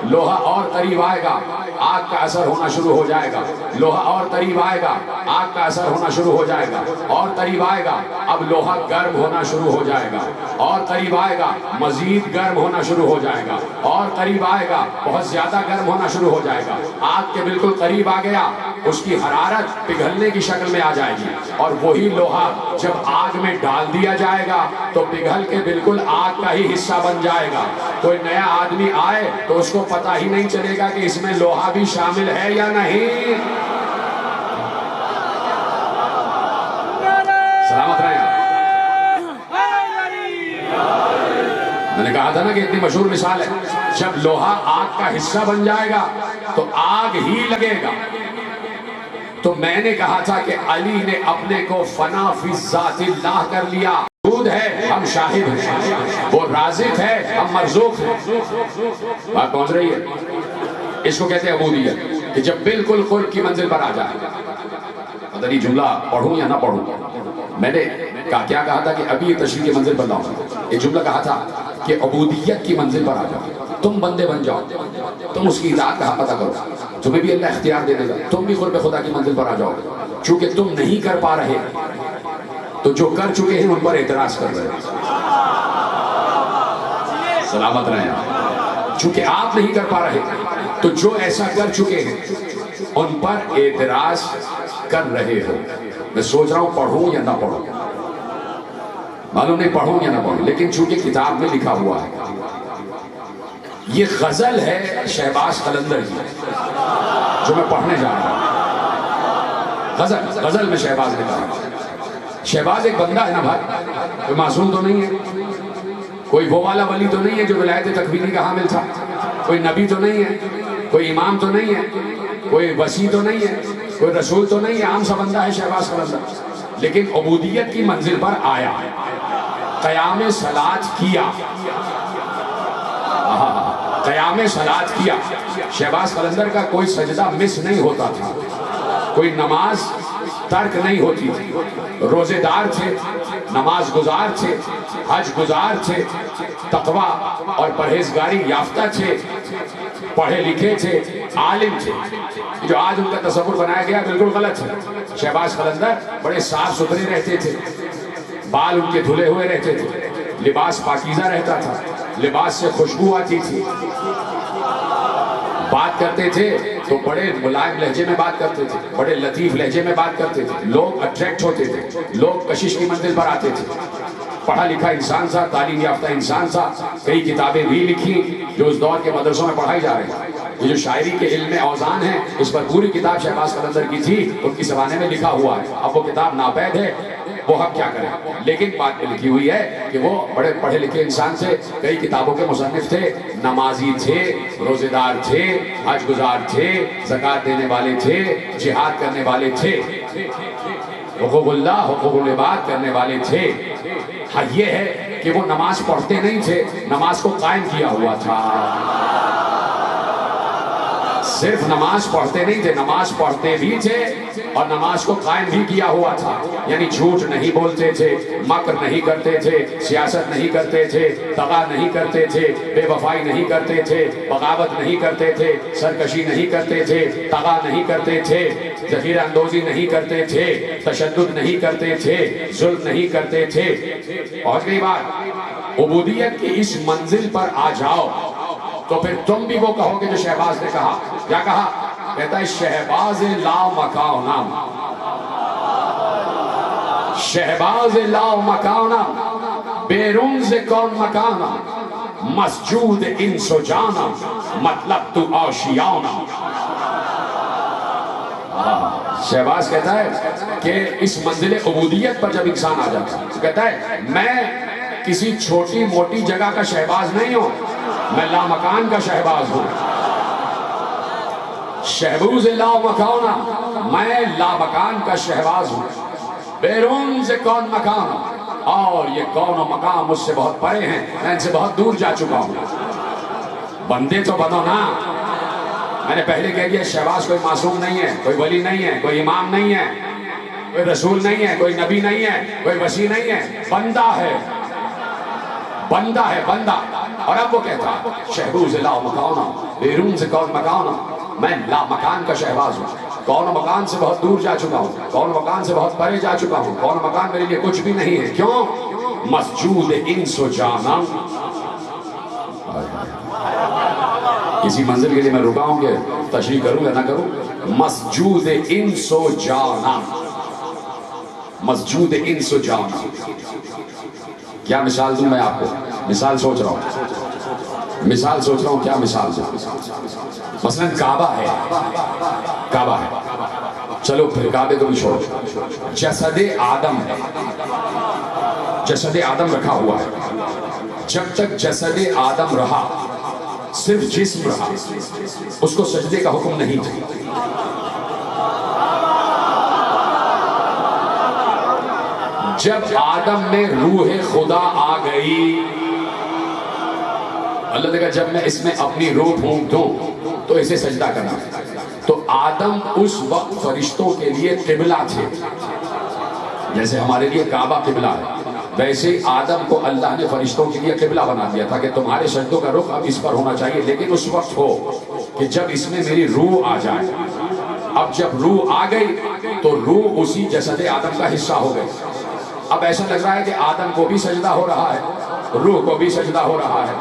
لوہا اور قریب آئے گا، آگ کا اثر ہونا شروع ہو جائے گا. لوہا اور قریب آئے گا، آگ کا اثر ہونا شروع ہو جائے گا. اور قریب آئے گا، اب لوہا گرم ہونا شروع ہو جائے گا. اور قریب آئے گا، مزید گرم ہونا شروع ہو جائے گا. اور قریب آئے گا، بہت زیادہ گرم ہونا شروع ہو جائے گا. آگ کے بالکل قریب آ گیا، اس کی حرارت پگھلنے کی شکل میں آ جائے گی. اور وہی لوہا جب آگ میں ڈال دیا جائے گا تو پگھل کے بالکل آگ کا ہی حصہ بن جائے گا. کوئی نیا آدمی آئے تو اس کو پتہ ہی نہیں چلے گا کہ اس میں لوہا بھی شامل ہے یا نہیں. سلامت رہیں. میں نے کہا تھا نا کہ اتنی مشہور مثال ہے، جب لوہا آگ کا حصہ بن جائے گا تو آگ ہی لگے گا. تو میں نے کہا تھا کہ علی نے اپنے کو فنا فی ذات اللہ کر لیا. موجود ہے، ہم شاہد ہیں، وہ رازق ہے، ہم مرزوق ہیں. بات پہنچ رہی ہے؟ اس کو کہتے ہیں عبودیت، کہ جب بالکل قرب کی منزل پر آ جائے. پتہ نہیں جملہ پڑھوں یا نہ پڑھوں. میں نے کیا کہا تھا کہ ابھی یہ تشریح کی منزل پر لاؤں. یہ جملہ کہا تھا کہ عبودیت کی منزل پر آ جاؤ، تم بندے بن جاؤ، تم اس کی اطاعت کا پتہ کرو، تمہیں بھی اللہ اختیار دے دے گا، تم بھی قرب خدا کی منزل پر آ جاؤ. چونکہ تم نہیں کر پا رہے تو جو کر چکے ہیں ان پر اعتراض کر رہے ہیں. سلامت رہیں. چونکہ آپ نہیں کر پا رہے تو جو ایسا کر چکے ہیں ان پر اعتراض کر رہے ہو. میں سوچ رہا ہوں پڑھوں یا نہ پڑھوں، معلوم نہیں پڑھوں یا نہ پڑھوں، لیکن چونکہ کتاب میں لکھا ہوا ہے. یہ غزل ہے شہباز قلندر کی جو میں پڑھنے جا رہا ہوں. غزل میں شہباز نے کہا. شہباز ایک بندہ ہے نا بھائی، کوئی معصوم تو نہیں ہے، کوئی وہ والا ولی تو نہیں ہے جو ولایت تکوینی کا حامل تھا، کوئی نبی تو نہیں ہے، کوئی امام تو نہیں ہے، کوئی وسیع تو نہیں ہے، کوئی رسول تو نہیں ہے. عام سا بندہ ہے شہباز قلندر، لیکن عبودیت کی منزل پر آیا، قیام صلاۃ کیا. قیام صلاۃ کیا. شہباز قلندر کا کوئی سجدہ مس نہیں ہوتا تھا، کوئی نماز ترک نہیں ہوتی تھی. روزے دار تھے، نماز گزار تھے، حج گزار تھے، تقوی اور پرہیزگاری یافتہ تھے، پڑھے لکھے تھے، عالم تھے. جو آج ان کا تصور بنایا گیا بالکل غلط ہے. شہباز قلندر بڑے صاف ستھرے رہتے تھے، بال ان کے دھلے ہوئے رہتے تھے، لباس پاکیزہ رہتا تھا، لباس سے خوشبو آتی تھی. بات کرتے تھے تو بڑے ملائم لہجے میں بات کرتے تھے، بڑے لطیف لہجے میں بات کرتے تھے. لوگ اٹریکٹ ہوتے تھے، لوگ کشش کی منزل پر آتے تھے. پڑھا لکھا انسان تھا، تعلیم یافتہ انسان تھا. کئی کتابیں بھی لکھی جو اس دور کے مدرسوں میں پڑھائی جا رہی ہیں. یہ جو شاعری کے علم اوزان ہیں اس پر پوری کتاب شہباز قلندر کی تھی، ان کی زمانے میں لکھا ہوا ہے. اب وہ کتاب ناپید ہے، وہ ہم کیا کریں. لیکن بات میں لکھی ہوئی ہے کہ وہ بڑے پڑھے لکھے انسان تھے، کئی کتابوں کے مصنف تھے، نمازی تھے، روزے دار تھے، حج گزار تھے، زکوٰۃ دینے والے تھے، جہاد کرنے والے تھے، حقوق اللہ حقوق العباد کرنے والے تھے. ہاں یہ ہے کہ وہ نماز پڑھتے نہیں تھے، نماز کو قائم کیا ہوا تھا. صرف نماز پڑھتے نہیں تھے، نماز پڑھتے بھی تھے اور نماز کو قائم بھی کیا ہوا تھا. یعنی جھوٹ نہیں بولتے تھے، مکر نہیں کرتے تھے، سیاست نہیں کرتے تھے، دغا نہیں کرتے تھے، بے وفائی نہیں کرتے تھے، بغاوت نہیں کرتے تھے، سرکشی نہیں کرتے تھے، دغا نہیں کرتے تھے، ذخیرہ اندوزی نہیں کرتے تھے، تشدد نہیں کرتے تھے، ظلم نہیں کرتے تھے. پہنچ گئی بات. عبودیت کی اس منزل پر آ جاؤ تو پھر تم بھی وہ کہو گے جو شہباز نے کہا. کیا کہا؟ کہتا ہے شہباز لا مکانا، شہباز لا مکانا، بیرون سے کون مکانا، مسجود انس و جانا، مطلب تو آشیانا. شہباز کہتا ہے کہ اس منزل عبودیت پر جب انسان آ جاتا ہے کہتا ہے میں کسی چھوٹی موٹی جگہ کا شہباز نہیں ہوں، میں لامکان کا شہباز ہوں. شہبوز لا مکانا، میں لامکان کا شہباز ہوں. بیرون سے کون مکان، اور یہ کون و مقام مجھ سے بہت پرے ہیں، میں ان سے بہت دور جا چکا ہوں. بندے تو بنو نا. میں نے پہلے کہہ دیا شہباز کوئی معصوم نہیں ہے، کوئی ولی نہیں ہے، کوئی امام نہیں ہے، کوئی رسول نہیں ہے، کوئی نبی نہیں ہے، کوئی وسیع نہیں ہے، بندہ ہے، بندہ ہے، بندہ. اور اب وہ کہتا ہے شہبوز لا مکانا، بیرون سے کون مکانا، میں لا مکان کا شہباز ہوں. کون مکان سے بہت دور جا چکا ہوں، کون مکان سے بہت پرے جا چکا ہوں، کون مکان میرے لیے کچھ بھی نہیں ہے. کیوں؟ مسجود انس و جانا. کسی منزل کے لیے میں رکا ہوں کہ تشریح کروں یا نہ کروں. مسجود انس و جانا، مسجود انس و جانا. کیا مثال دوں میں آپ کو؟ مثال سوچ رہا ہوں، مثال سوچ رہا ہوں کیا مثال دوں. مثلا کعبہ ہے، کعبہ ہے، چلو پھر کعبے کو بھی چھوڑو. جسد آدم ہے، جسد آدم رکھا ہوا ہے. جب تک جسد آدم رہا، صرف جسم رہا، اس کو سجدے کا حکم نہیں تھا۔ جب آدم میں روح خدا آ گئی، اللہ نے کہا جب میں اس میں اپنی روح پھونک دوں تو اسے سجدہ کرنا۔ تو آدم اس وقت فرشتوں کے لیے قبلہ تھے، جیسے ہمارے لیے کعبہ قبلہ ہے، ویسے آدم کو اللہ نے فرشتوں کے لیے قبلہ بنا دیا تھا کہ تمہارے سجدوں کا رخ اب اس پر ہونا چاہیے، لیکن اس وقت ہو کہ جب اس میں میری روح آ جائے۔ اب جب روح آ گئی تو روح اسی جسد آدم کا حصہ ہو گئی۔ اب ایسا لگ رہا ہے کہ آدم کو بھی سجدہ ہو رہا ہے، روح کو بھی سجدہ ہو رہا ہے۔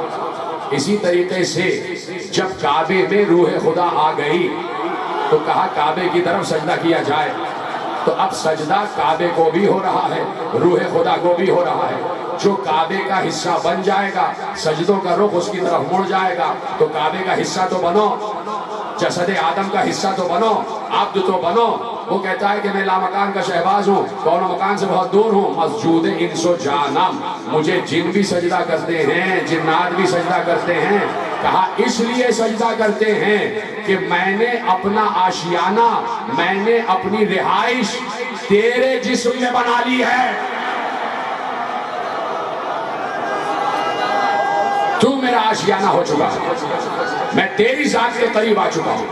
اسی طریقے سے جب کعبے میں روح خدا آ گئی تو کہا کعبے کی طرف سجدہ کیا جائے، تو اب سجدہ کعبے کو بھی ہو رہا ہے، روح خدا کو بھی ہو رہا ہے۔ جو کعبے کا حصہ بن جائے گا، سجدوں کا رخ اس کی طرف مڑ جائے گا، تو کعبے کا حصہ تو بنو، جسد آدم کا حصہ تو بنو، عبد تو بنو۔ وہ کہتا ہے کہ میں لامکان کا شہباز ہوں، کون مکان سے بہت دور ہوں، مسجود انس و جانم، مجھے جن بھی سجدہ کرتے ہیں، جنات بھی سجدہ کرتے ہیں۔ کہا اس لیے سجدہ کرتے ہیں کہ میں نے اپنا آشیانہ، میں نے اپنی رہائش تیرے جسم میں بنا لی ہے، تو میرا آشیانہ ہو چکا ہے، میں تیری ذات کے قریب آ چکا ہوں،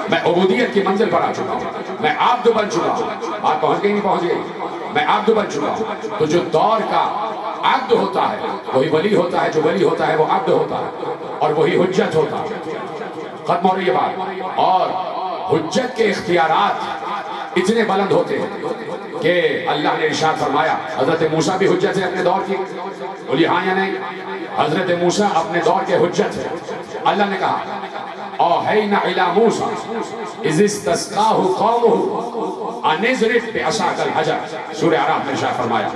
میں عبودیت کی منزل پر آ چکا ہوں، میں عبد بن چکا ہوں۔ آپ پہنچ گئی نہیں پہنچ گئی؟ میں عبد بن چکا ہوں۔ تو جو دور کا عبد ہوتا ہے وہی ولی ہوتا ہے، جو ولی ہوتا ہے وہ عبد ہوتا ہے، اور وہی حجت ہوتا ہے۔ ختم ہو رہی ہے بات۔ اور حجت کے اختیارات اتنے بلند ہوتے ہیں کہ اللہ نے ارشاد فرمایا، حضرت موسیٰ بھی حجت ہے اپنے دور کی، بولی ہاں یا نہیں؟ حضرت موسیٰ اپنے دور کے حجت ہے۔ اللہ نے کہا اوحینا الی موسیٰ اذ استسقاہ قومہ ان اضرب بعصاک الحجر، سورہ اعراف میں ارشاد فرمایا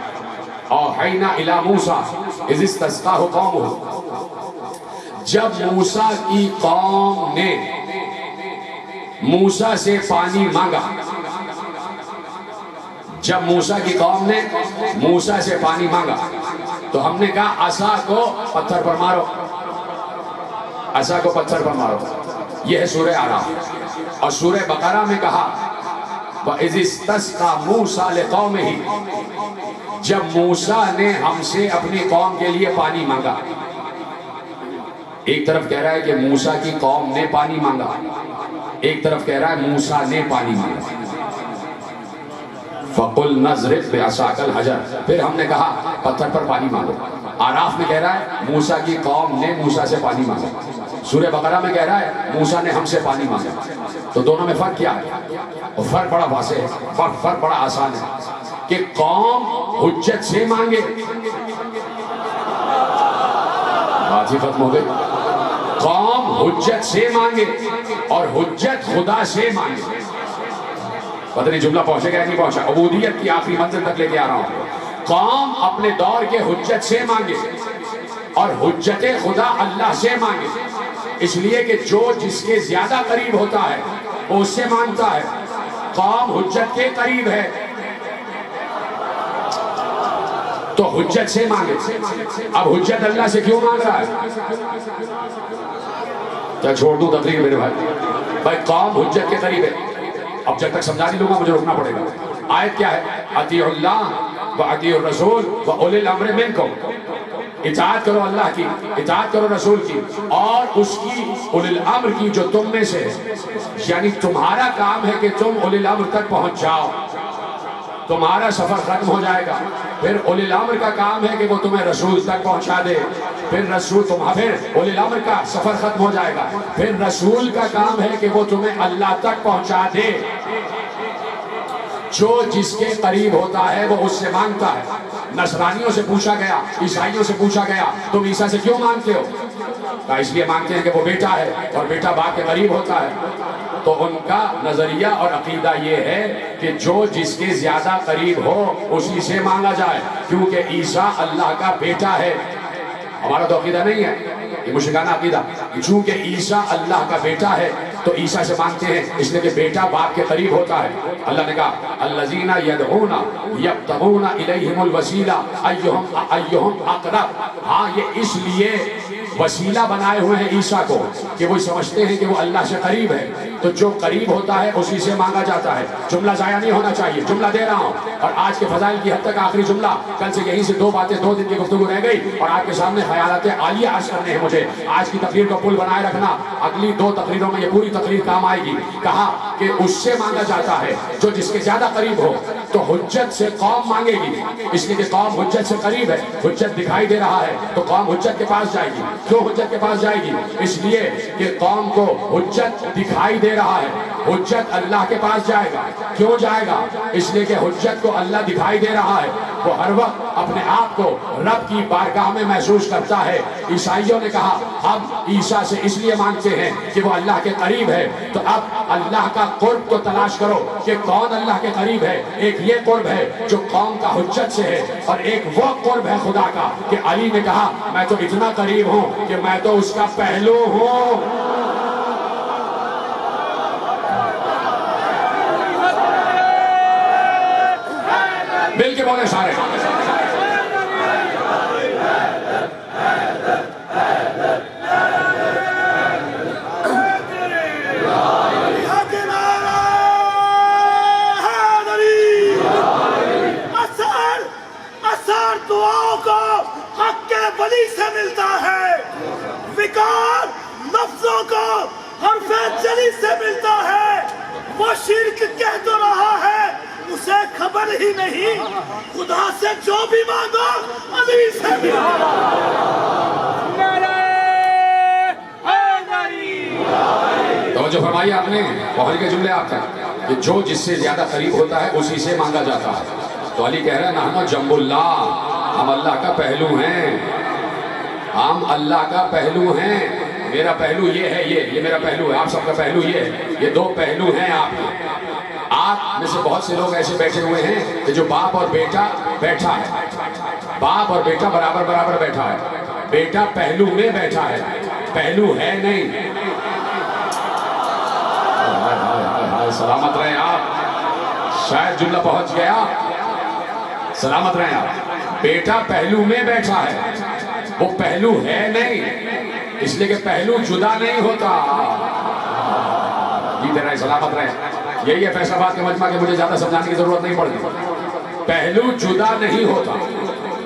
اوحینا الی موسیٰ اذ استسقاہ قومہ، جب موسیٰ کی قوم نے موسیٰ سے پانی مانگا، جب موسیٰ کی قوم نے موسیٰ سے پانی مانگا تو ہم نے کہا عصا کو پتھر پر مارو، عصا کو پتھر پر مارو۔ یہ ہے سورہ اعراف۔ اور سورہ بقرہ میں کہا وَإِذِ اسْتَسْقَىٰ مُوسَىٰ لِقَوْمِهِ، جب موسیٰ نے ہم سے اپنی قوم کے لیے پانی مانگا۔ ایک طرف کہہ رہا ہے کہ موسیٰ کی قوم نے پانی مانگا، ایک طرف کہہ رہا ہے موسیٰ نے پانی مانگا۔ فَقُلْنَا اضْرِبْ بِعَصَاكَ الْحَجَرَ، پھر ہم نے کہا پتھر پر پانی مانگو۔ اعراف میں کہہ رہا ہے موسیٰ کی قوم نے موسیٰ سے پانی مانگا، سورہ بقرہ میں کہہ رہا ہے موسیٰ نے ہم سے پانی مانگا۔ تو دونوں میں فرق کیا ہے؟ اور فرق بڑا واضح ہے، فرق بڑا آسان ہے کہ قوم حجت سے مانگے، بات ہی ختم ہو گئی۔ قوم حجت سے مانگے اور حجت خدا سے مانگے۔ پتہ نہیں جملہ پہنچے گا یا نہیں پہنچا، عبودیت کی آخری منزل تک لے کے آ رہا ہوں۔ قوم اپنے دور کے حجت سے مانگے اور حجت خدا اللہ سے مانگے، اس لیے کہ جو جس کے زیادہ قریب ہوتا ہے وہ اس سے مانگتا ہے۔ قوم حجت کے قریب ہے تو حجت سے مانگے۔ اب حجت اللہ سے کیوں مانگ رہا ہے؟ کیا چھوڑ دوں تقریر میرے بھائی؟ قوم حجت کے قریب ہے۔ اب جب تک سمجھا نہیں لوں گا مجھے رکنا پڑے گا۔ آیت کیا ہے؟ اطیعوا اللہ واطیعوا الرسول واولی الامر منکم، اطاعت کرو اللہ کی، اطاعت کرو رسول کی اور اس کی اولی الامر کی جو تم میں سے ہے۔ یعنی تمہارا کام ہے کہ تم اولی الامر تک پہنچ جاؤ، تمہارا سفر ختم ہو جائے گا۔ پھر اولی الامر کا کام ہے کہ وہ تمہیں رسول تک پہنچا دے، پھر اولی الامر کا سفر ختم ہو جائے گا، پھر رسول کا کام ہے کہ وہ تمہیں اللہ تک پہنچا دے۔ جو جس کے قریب ہوتا ہے وہ اس سے مانگتا ہے۔ نصرانیوں سے پوچھا گیا، عیسائیوں سے پوچھا گیا تم عیسیٰ سے کیوں مانگتے ہو؟ کہا اس لیے مانگتے ہیں کہ وہ بیٹا ہے اور بیٹا باپ کے قریب ہوتا ہے۔ تو ان کا نظریہ اور عقیدہ یہ ہے کہ جو جس کے زیادہ قریب ہو اسی سے مانگا جائے، کیونکہ عیسیٰ اللہ کا بیٹا ہے۔ ہمارا تو عقیدہ نہیں ہے، یہ مشرکانہ عقیدہ، چونکہ عیسیٰ اللہ کا بیٹا ہے تو عیسیٰ سے مانگتے ہیں اس لیے کہ بیٹا باپ کے قریب ہوتا ہے. اللہ نے کہا الذین یدعون یبتغون الیہم الوسیلہ ایہم اقرب. ہاں یہ اس لیے وسیلہ بنائے ہوئے ہیں عیسیٰ کو کہ وہ سمجھتے ہیں کہ وہ اللہ سے قریب ہے. تو جو قریب ہوتا ہے اسی سے مانگا جاتا ہے. جملہ ضائع نہیں ہونا چاہیے, جملہ دے رہا ہوں. اور آج کے فضائل کی حد تک آخری جملہ, کل سے یہیں سے 2 باتیں 2 دن کی گفتگو رہ گئی اور آپ کے سامنے خیالات عالیہ عرض کرنے ہیں مجھے. آج کی تقریر کو پل بنائے رکھنا, اگلی 2 تقریروں میں یہ پوری تقریر کام آئے گی. کہا کہ اس سے مانگا جاتا ہے جو جس کے زیادہ قریب ہو. تو حجت سے قوم مانگے گی اس لیے کہ قوم حجت سے قریب ہے. حجت دکھائی دے رہا ہے تو قوم حجت کے پاس جائے گی. کیوں حجت کے پاس جائے گی؟ اس لیے کہ قوم کو حجت دکھائی دے رہا ہے. حجت اللہ کے پاس جائے گا. کیوں جائے گا؟ اس لیے کہ حجت کو اللہ دکھائی دے رہا ہے. وہ ہر وقت اپنے آپ کو رب کی بارگاہ میں محسوس کرتا ہے. عیسائیوں نے کہا ہم عیسیٰ سے اس لیے مانگتے ہیں کہ وہ اللہ کے قریب ہے. تو اب اللہ کا قرب کو تلاش کرو کہ کون اللہ کے قریب ہے. ایک یہ قرب ہے جو قوم کا حجت سے ہے, اور ایک وہ قرب ہے خدا کا کہ علی نے کہا میں تو اتنا قریب ہوں کہ میں تو اس کا پہلو ہوں. مل کے بولے سارے. اثر دعاؤں کو حق کے ولی سے ملتا ہے, وقار لفظوں کو حرف جلی سے ملتا ہے. وہ شرک کہہ تو رہا ہے اسے خبر ہی نہیں, خدا سے جو بھی مانگو علی سے ملتا. توجہ فرمائیے آپ نے, بہت کے جملے آپ کا کہ جو جس سے زیادہ قریب ہوتا ہے اسی سے مانگا جاتا ہے. تو علی کہہ رہے ہیں نحن جنب اللہ, ہم اللہ کا پہلو ہیں, ہم اللہ کا پہلو ہیں. میرا پہلو یہ ہے, یہ میرا پہلو ہے, آپ سب کا پہلو یہ ہے. یہ 2 پہلو ہیں آپ کے. آپ میں سے بہت سے لوگ ایسے بیٹھے ہوئے ہیں کہ جو باپ اور بیٹا بیٹھا ہے, باپ اور بیٹا برابر برابر بیٹھا ہے. بیٹا پہلو میں بیٹھا ہے, پہلو ہے نہیں. سلامت رہیں آپ, شاید جملہ پہنچ گیا. سلامت رہیں آپ. بیٹا پہلو میں بیٹھا ہے, وہ پہلو ہے نہیں, اس لیے کہ پہلو جدا نہیں ہوتا. جیتے رہیں, سلامت رہیں. یہی ہے فیصل آباد کے مجمع کے, مجھے زیادہ سمجھانے کی ضرورت نہیں پڑتی. پہلو جدا نہیں ہوتا,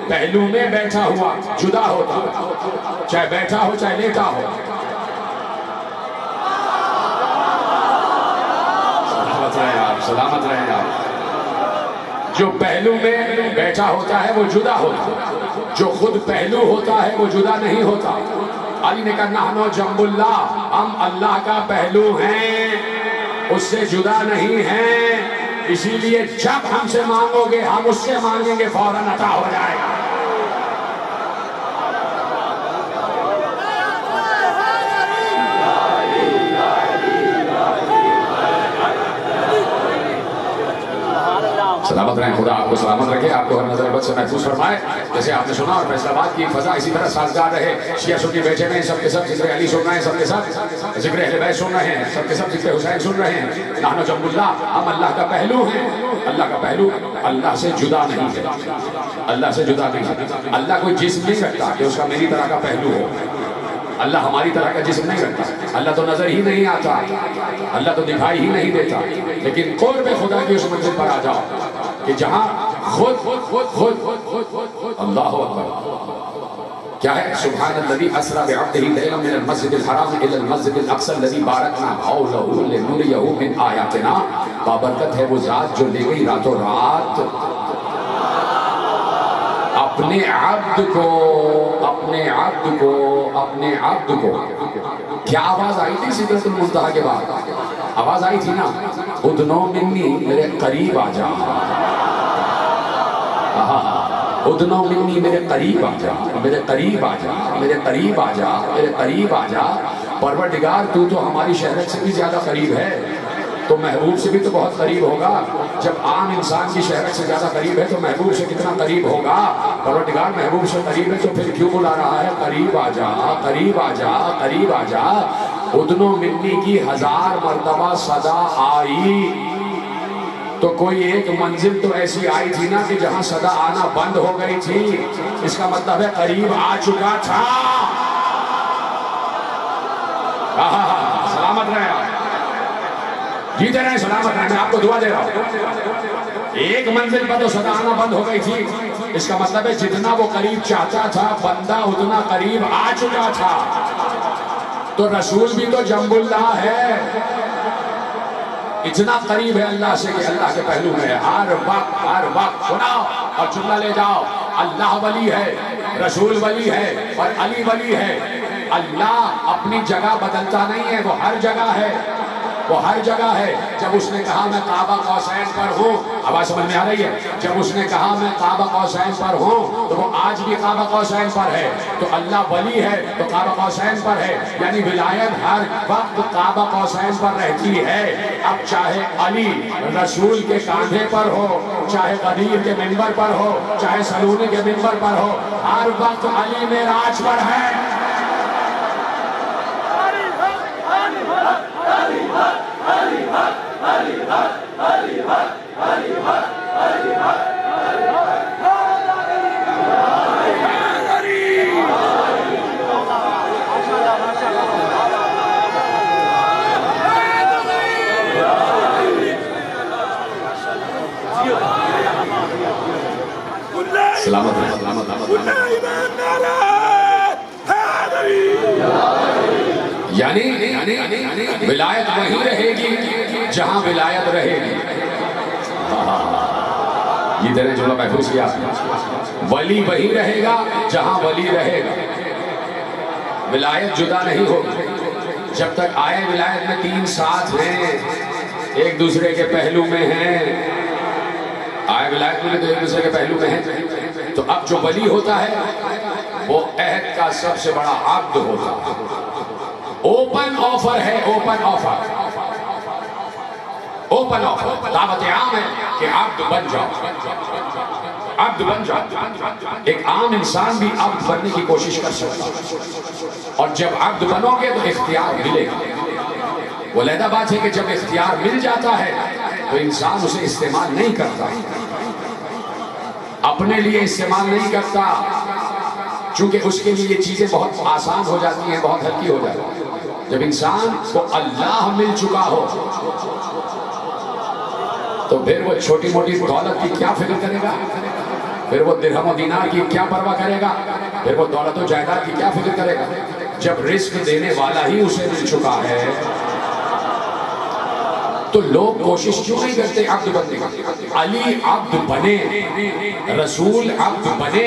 پہلو میں بیٹھا ہوا جدا ہوتا, چاہے بیٹھا ہو چاہے لیٹا ہو. سلامت رہیں آپ, سلامت رہیں آپ. جو پہلو میں بیٹھا ہوتا ہے وہ جدا ہوتا, جو خود پہلو ہوتا ہے وہ جدا نہیں ہوتا. علی نے کہا نحن جنب اللہ, ہم اللہ کا پہلو ہیں, اس سے جدا نہیں ہیں. اسی لیے جب ہم سے مانگو گے ہم اس سے مانگیں گے فوراً عطا ہو جائے گا. سلامت رہیں, خدا آپ کو سلامت رکھے, آپ کو ہر نظر بد سے محفوظ فرمائے. جیسے آپ نے سنا اور فیصل آباد کی فضا اسی طرح سازگار رہے. شیعہ سنی بیٹھے میں سب کے سب ذکر علی سن رہے ہیں, سب کے سب ذکر اہل بیت سن رہے ہیں, سب کے سب ذکر حسین سن رہے ہیں. نحن جنب اللہ, ہم اللہ کا پہلو ہیں. اللہ کا پہلو اللہ سے جدا نہیں ہے, اللہ سے جدا نہیں ہے. اللہ کوئی جسم نہیں رکھتا کہ اس کا میری طرح کا پہلو ہو. اللہ ہماری طرح کا جسم نہیں رکھتا. اللہ تو نظر ہی نہیں آتا, اللہ تو دکھائی ہی نہیں دیتا. لیکن قرب خدا کی اس منزل پر آ جاؤ کہ جہاں خود اللہ اکبر کیا ہے. سبحان الذی اسری بعبدہ لیلا من المسجد الحرام الی المسجد الاقصی الذی بارکنا حولہ لنریہ من آیاتنا. بابرکت ہے وہ ذات جو لے گئی راتوں رات اپنے عبد کو. کیا آواز آئی تھی سدرۃ المنتہا کے بعد؟ آواز آئی تھی نا, ادنو منی, میرے قریب آ جا. ادنو منی, میرے قریب آ جا, میرے قریب آ جا, میرے قریب آ جا, میرے قریب آ جا. پروردگار تو ہماری شہرت سے بھی زیادہ قریب ہے, تو محبوب سے بھی تو بہت قریب ہوگا. جب عام انسان کی شہرت سے زیادہ قریب ہے تو محبوب سے کتنا قریب ہوگا. پروردگار محبوب سے قریب ہے تو پھر کیوں بلا رہا ہے قریب آ جا, قریب آ جا, قریب آ جا. ادنو ملنے کی 1000 مرتبہ صدا آئی تو کوئی ایک منزل تو ایسی آئی تھی نا کہ جہاں صدا آنا بند ہو گئی تھی، اس کا مطلب ہے قریب آ چکا تھا۔ سلامت رہے آپ، جیتے رہے سلامت رہے، میں آپ کو دعا دے رہا ہوں۔ ایک منزل پر تو صدا آنا بند ہو گئی تھی، اس کا مطلب ہے جتنا وہ قریب چاہتا تھا بندہ اتنا قریب آ چکا تھا۔ تو رسول بھی تو جنب اللہ ہے، اتنا قریب ہے اللہ سے کہ اللہ کے پہلو میں ہے، ہر وقت سناؤ اور جملہ لے جاؤ، اللہ ولی ہے، رسول ولی ہے اور علی ولی ہے۔ اللہ اپنی جگہ بدلتا نہیں ہے، وہ ہر جگہ ہے، وہ ہر جگہ ہے۔ جب اس نے کہا میں کعبہ قوسین پر ہوں، آواز سمجھ میں آ رہی ہے؟ جب اس نے کہا میں کعبہ قوسین پر ہوں تو وہ آج بھی کعبہ قوسین پر ہے۔ تو اللہ ولی ہے تو کعبہ قوسین پر ہے، یعنی ولایت ہر وقت کعبہ قوسین پر رہتی ہے۔ اب چاہے علی رسول کے کاندھے پر ہو، چاہے غدیر کے منبر پر ہو، چاہے سلونی کے منبر پر ہو، ہر وقت علی معراج پر ہے۔ سلامت ہے، سلامت ہے۔ یعنی ولایت وہی رہے گی جہاں ولایت رہے گی۔ یہ درے جو محفوظ کیا، ولی وہی رہے گا جہاں ولی رہے گا، ولایت جدا نہیں ہوگی۔ جب تک آئے ولایت میں 3 ساتھ ہیں، ایک دوسرے کے پہلو میں ہیں، آئے ولایت میں تو ایک دوسرے کے پہلو میں ہیں۔ تو اب جو ولی ہوتا ہے وہ عہد کا سب سے بڑا عبد ہوتا ہے۔ اوپن آفر ہے، اوپن آفر، اوپن آفر، دعوت عام ہے کہ عبد بن جاؤ، عبد بن جاؤ۔ ایک عام انسان بھی عبد بننے کی کوشش کر سکتا ہے، اور جب عبد بنو گے تو اختیار ملے گا۔ وہ علیحدہ بات ہے کہ جب اختیار مل جاتا ہے تو انسان اسے استعمال نہیں کرتا، اپنے لیے استعمال نہیں کرتا، چونکہ اس کے لیے یہ چیزیں بہت آسان ہو جاتی ہیں، بہت ہلکی ہو جاتی ہیں۔ جب انسان کو اللہ مل چکا ہو تو پھر وہ چھوٹی موٹی دولت کی کیا فکر کرے گا، پھر وہ درہم و دینار کی کیا پرواہ کرے گا، پھر وہ دولت و جائیداد کی کیا فکر کرے گا، جب رزق دینے والا ہی اسے مل چکا ہے۔ تو لوگ کوشش کیوں نہیں کرتے عبد بننے کی؟ علی عبد بنے، رسول عبد بنے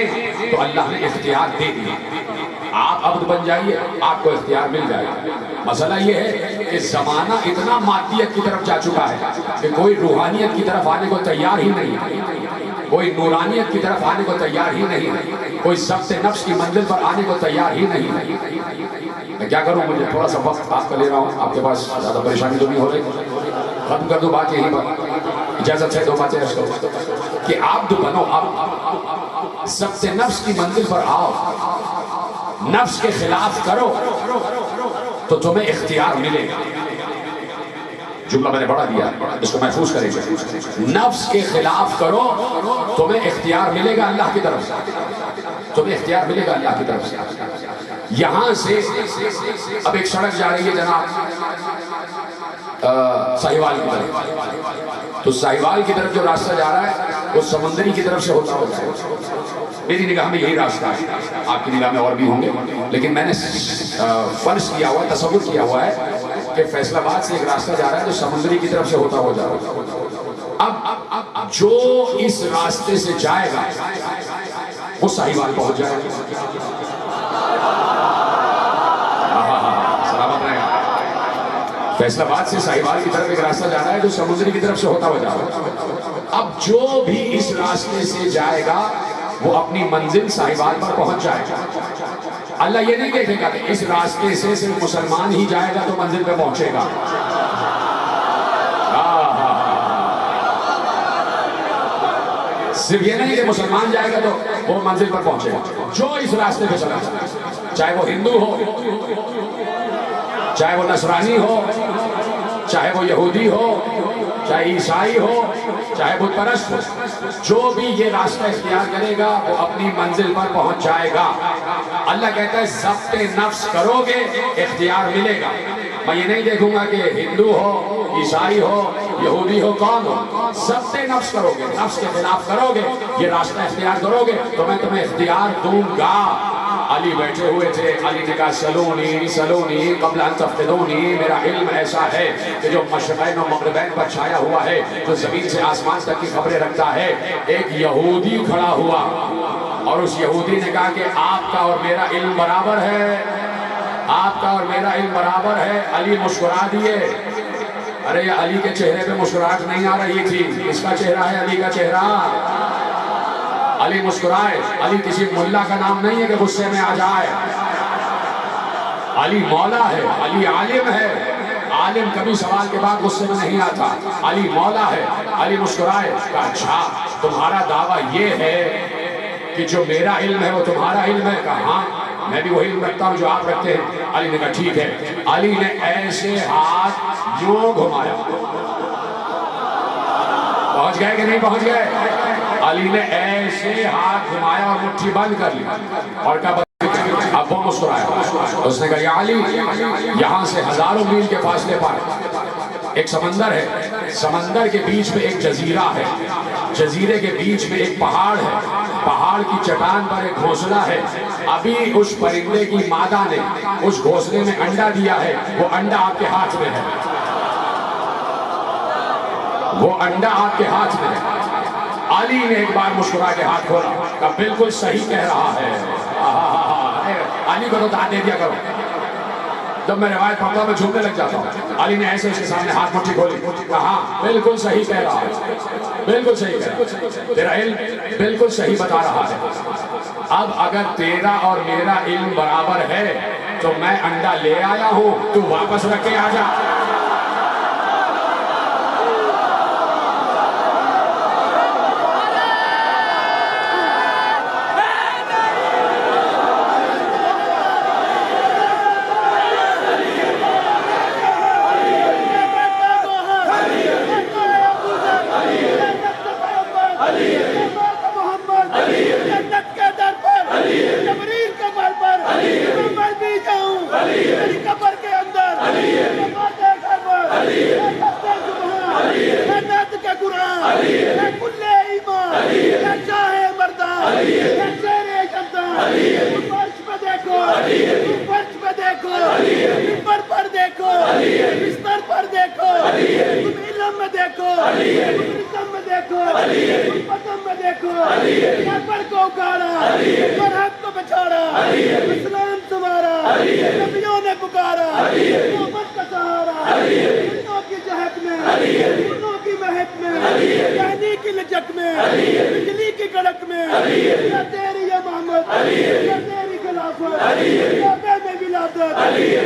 تو اللہ نے اختیار دے دیا۔ آپ عبد بن جائیے، آپ کو اختیار مل جائے گا۔ مسئلہ یہ ہے کہ زمانہ اتنا مادیت کی طرف جا چکا ہے کہ کوئی روحانیت کی طرف آنے کو تیار ہی نہیں ہے، کوئی نورانیت کی طرف آنے کو تیار ہی نہیں ہے، کوئی ضبط نفس کی منزل پر آنے کو تیار ہی نہیں ہے۔ میں کیا کروں، مجھے تھوڑا سا وقت آپ کا لے رہا ہوں، آپ کے پاس زیادہ پریشانی تو نہیں ہو رہی، ختم کر دو بات یہیں پر، اجازت ہے 2 باتیں عرض کرو کہ عبد بنو، اب ضبط نفس کی منزل پر آؤ، نفس کے خلاف کرو تو تمہیں اختیار ملے گا۔ جملہ میں نے بڑھا دیا، اس کو محفوظ کریں گے۔ نفس کے خلاف کرو تمہیں اختیار ملے گا اللہ کی طرف سے، تمہیں اختیار ملے گا اللہ کی طرف سے۔ یہاں سے اب ایک سڑک جا رہی ہے جناب ساہیوال کی طرف، تو ساہیوال کی طرف جو راستہ جا رہا ہے وہ سمندری کی طرف سے ہوتا ہے۔ میری نگاہ میں یہی راستہ ہے، آپ کی نگاہ میں اور بھی ہوں گے، لیکن میں نے فرض کیا ہوا، تصور کیا ہوا ہے کہ فیصل آباد سے ایک راستہ جا رہا ہے جو سمندری کی طرف سے ہوتا ہوا جا رہا ہے۔ اب جو اس راستے سے جائے گا وہ ساہیوال پہنچ جائے گا۔ سلامت رہے گا۔ فیصل آباد سے ساہیوال کی طرف ایک راستہ جا رہا ہے جو سمندری کی طرف سے ہوتا ہوا جا رہا ہے۔ اب جو بھی اس راستے سے جائے گا وہ اپنی منزل ساہیوال پر پہنچ جائے گا۔ اللہ یہ نہیں دیکھے گا کہ اس راستے سے صرف مسلمان ہی جائے گا تو منزل پہ پہنچے گا۔ صرف یہ نہیں کہ مسلمان جائے گا تو وہ منزل پر پہنچے گا، جو اس راستے پہ چلا چاہے وہ ہندو ہو، چاہے وہ نصرانی ہو، چاہے وہ یہودی ہو، چاہے عیسائی ہو، چاہے بت پرست ہو، جو بھی یہ راستہ اختیار کرے گا وہ اپنی منزل پر پہنچ جائے گا۔ اللہ کہتا ہے ضبط نفس کرو گے اختیار ملے گا۔ میں یہ نہیں دیکھوں گا کہ ہندو ہو، عیسائی ہو، یہودی ہو، کون ہو، ضبط نفس کرو گے، نفس کے خلاف کرو گے، یہ راستہ اختیار کرو گے تو میں تمہیں اختیار دوں گا۔ علی بیٹھے ہوئے تھے، علی نے کہا سلونی سلونی قبل ان تفتدونی، میرا علم ایسا ہے کہ جو مشرقین و مغربین پر چھایا ہوا ہے، جو زمین سے آسمان تک کی خبریں رکھتا ہے۔ ایک یہودی کھڑا ہوا اور اس یہودی نے کہا کہ آپ کا اور میرا علم برابر ہے، آپ کا اور میرا علم برابر ہے۔ علی مسکرا دیے۔ ارے علی کے چہرے پہ مسکراہٹ نہیں آ رہی تھی، اس کا چہرہ ہے علی کا چہرہ۔ علی مسکرائے۔ علی کسی ملا کا نام نہیں ہے کہ غصے میں آ جائے۔ علی مولا ہے، علی عالم ہے، عالم کبھی سوال کے بعد غصے میں نہیں آتا۔ علی مولا ہے۔ علی مسکرائے، کہا اچھا تمہارا دعویٰ یہ ہے کہ جو میرا علم ہے وہ تمہارا علم ہے؟ کہا ہاں میں بھی وہی علم رکھتا ہوں جو آپ رکھتے ہیں۔ علی نے کہا ٹھیک ہے۔ علی نے ایسے ہاتھ یوں گھمایا، پہنچ گئے کہ نہیں پہنچ گئے؟ علی نے ایسے ہاتھ گھمایا اور مٹھی بند کر لی اور کہا اب وہ مسکرایا۔ اس نے کہا یا علی، یہاں سے ہزاروں میل کے فاصلے پر ایک سمندر ہے، سمندر کے بیچ میں ایک جزیرہ ہے، جزیرے کے بیچ میں ایک پہاڑ ہے، پہاڑ کی چٹان پر ایک گھونسلہ ہے۔ ابھی اس پرندے کی مادہ نے اس گھونسلے میں انڈا دیا ہے، وہ انڈا آپ کے ہاتھ میں ہے، وہ انڈا آپ کے ہاتھ میں ہے۔ علی نے ایک بار مسکرا کے ہاتھ کھولا، کہا بالکل صحیح کہہ رہا ہے۔ علی کو تو داد دے دیا کرو، جب میں روایت پڑھتا ہوں میں جھومنے لگ جاتا ہوں۔ علی نے ایسے اس کے سامنے ہاتھ مٹھی کھولی، کہا ہاں بالکل صحیح کہہ رہا ہے، بالکل صحیح کہہ رہا ہے، تیرا علم بالکل صحیح بتا رہا ہے۔ اب اگر تیرا اور میرا علم برابر ہے تو میں انڈا لے آیا ہوں، تو واپس رکھ کے آ جا۔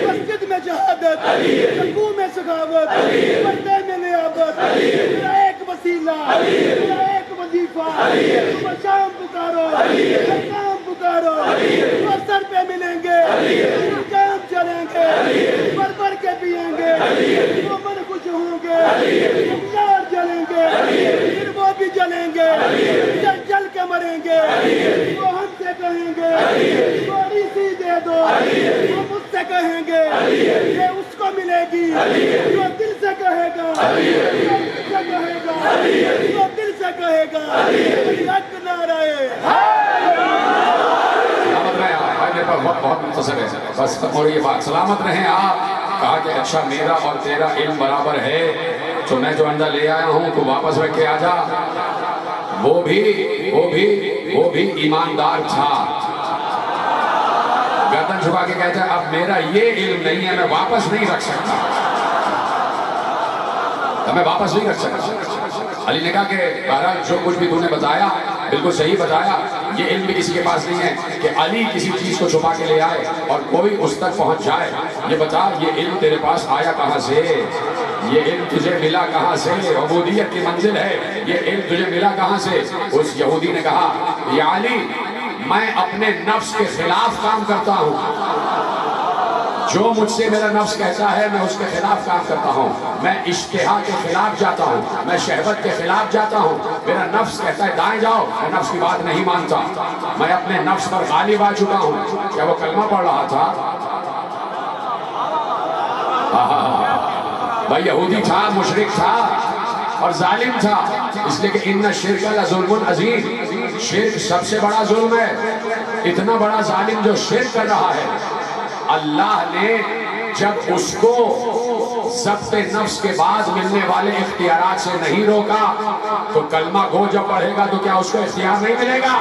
مسجد میں جہادت، رکوع میں سخاوت، پردے میں نیابت، میرا ایک وسیلہ، میرا ایک وظیفہ، صبح شام پکارو، شام پکارو، اور سر پہ ملیں گے، جام چلیں گے، بھر بھر کے پیئیں گے، وہ من خوش ہوں گے، یار جلیں گے، پھر وہ بھی جلیں گے، جل جل کے مریں گے، وہ ہم سے کہیں گے تھوڑی سی دے دو، وہ مجھ سے کہیں گے یہ اس کو ملے گی جو دل سے کہے گا، جو دل سے کہے گا، حق نعرہ بہت مختصر ہے، بس اور یہ بات سلامت رہیں آپ۔ کہا کہ اچھا میرا اور تیرا علم برابر ہے تو میں جو انڈا لے آیا ہوں تو واپس رکھ کے آ جا۔ وہ بھی ایماندار تھا، گردن جھکا کے کہتا ہے اب میرا یہ علم نہیں ہے، میں واپس نہیں رکھ سکتا، میں واپس نہیں رکھ سکتا۔ علی نے کہا کہ بہرحال جو کچھ بھی تو نے بتایا بالکل صحیح بتایا، یہ علم بھی کسی کے پاس نہیں ہے کہ علی کسی چیز کو چھپا کے لے آئے اور کوئی اس تک پہنچ جائے۔ یہ بتا یہ علم تیرے پاس آیا کہاں سے، یہ علم تجھے ملا کہاں سے؟ عبودیت کی منزل ہے، یہ علم تجھے ملا کہاں سے؟ اس یہودی نے کہا یا علی، میں اپنے نفس کے خلاف کام کرتا ہوں، جو مجھ سے میرا نفس کہتا ہے میں اس کے خلاف کام کرتا ہوں، میں اشتہا کے خلاف جاتا ہوں، میں شہوت کے خلاف جاتا ہوں۔ میرا نفس کہتا ہے دائیں جاؤ، میں نفس کی بات نہیں مانتا، میں اپنے نفس پر غالب آ چکا ہوں۔ کیا وہ کلمہ پڑھ رہا تھا؟ بھائی یہودی تھا، مشرک تھا اور ظالم تھا، اس لیے کہ ان الشرک لظلم عظیم، شرک سب سے بڑا ظلم ہے۔ اتنا بڑا ظالم جو شرک کر رہا ہے، اللہ نے جب اس کو ضبط نفس کے بعد ملنے والے اختیارات سے نہیں روکا تو کلمہ گو جب پڑھے گا تو کیا اس کو اختیار نہیں ملے گا؟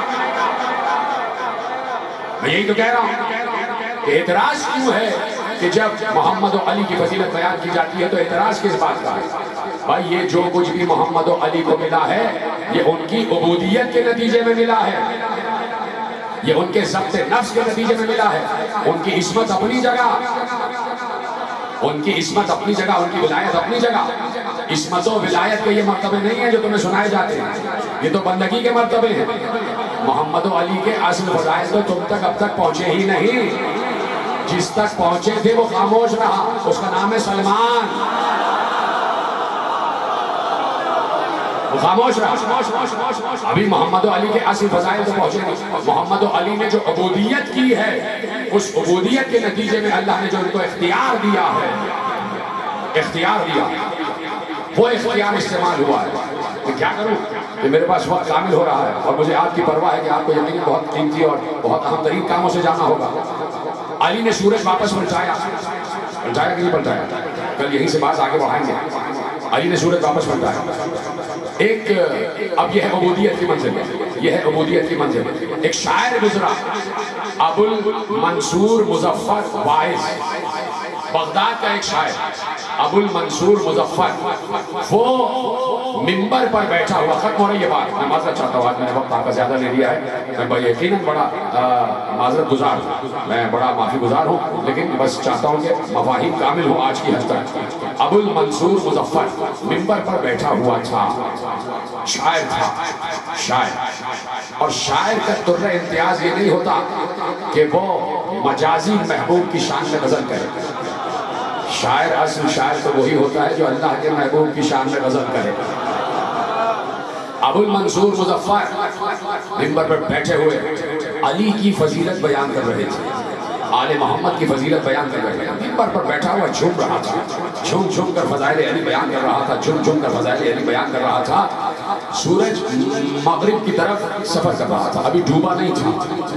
میں یہی تو کہہ رہا ہوں کہ اعتراض کیوں ہے کہ جب محمد و علی کی فضیلت بیان کی جاتی ہے تو اعتراض کس بات کا ہے؟ بھائی یہ جو کچھ بھی محمد و علی کو ملا ہے یہ ان کی عبودیت کے نتیجے میں ملا ہے، یہ ان کے ضبط نفس کے نتیجے میں ملا ہے۔ ان کی عصمت اپنی جگہ، ان کی عصمت اپنی جگہ، ان کی ولایت اپنی جگہ۔ عصمت و ولایت کے یہ مرتبے نہیں ہیں جو تمہیں سنائے جاتے ہیں، یہ تو بندگی کے مرتبے ہیں۔ محمد و علی کے اصل فضائل تو تم تک اب تک پہنچے ہی نہیں، جس تک پہنچے تھے وہ خاموش رہا، اس کا نام ہے سلمان، وہ خاموش رہا۔ ابھی محمد و علی کے اصل فضائل تو پہنچے نہیں۔ محمد و علی نے جو عبودیت کی ہے اس عبودیت کے نتیجے میں اللہ نے جو ان کو اختیار دیا ہے، اختیار دیا، وہ اختیار استعمال ہوا ہے۔ میں کیا کروں کہ میرے پاس وقت کامل ہو رہا ہے اور مجھے آپ کی پرواہ ہے کہ آپ کو یقیناً بہت قیمتی اور بہت اہم ترین کاموں سے جانا ہوگا۔ علی نے سورج واپس پلٹایا، پلٹایا کہ نہیں پلٹایا؟ کل یہیں سے بات آگے بڑھائیں گے۔ علی نے سورج واپس پلٹایا۔ ایک اب یہ ہے عبودیت کی منزل، یہ ہے عبودیت کی منزل۔ ایک شاعر گزرا ابو المنصور مظفر واعظ، بغداد کا ایک شاعر ابو المنصور مظفر، وہ منبر پر بیٹھا ہوا، ختم ہو رہی ہے بات، میں معذرت چاہتا ہوں، آج میں نے وقت آپ کا زیادہ لے لیا ہے، میں یقیناً بڑا معذرت گزار ہوں، میں بڑا معافی گزار ہوں، لیکن بس چاہتا ہوں کہ مفاہیم کامل ہو آج کی حد تک۔ ابو المنصور مظفر منبر پر بیٹھا ہوا تھا، شاعر تھا، شاعر، اور شاعر کا طرز امتیاز یہ نہیں ہوتا کہ وہ مجازی محبوب کی شان میں غزل کرے۔ شاعر، اصل شاعر تو وہی ہوتا ہے جو اللہ کے محبوب کی شان میں غزل کرے۔ ابو المنصور مظفر منبر پر بیٹھے ہوئے علی کی فضیلت بیان کر رہے تھے، آل محمد کی فضیلت بیان کر رہے تھے۔ منبر پر بیٹھا ہوا جھوم رہا تھا، جھوم جھوم کر فضائل علی بیان کر رہا تھا، جھوم جھوم کر فضائل علی بیان کر رہا تھا۔ سورج مغرب کی طرف سفر کر رہا تھا، ابھی ڈوبا نہیں تھا،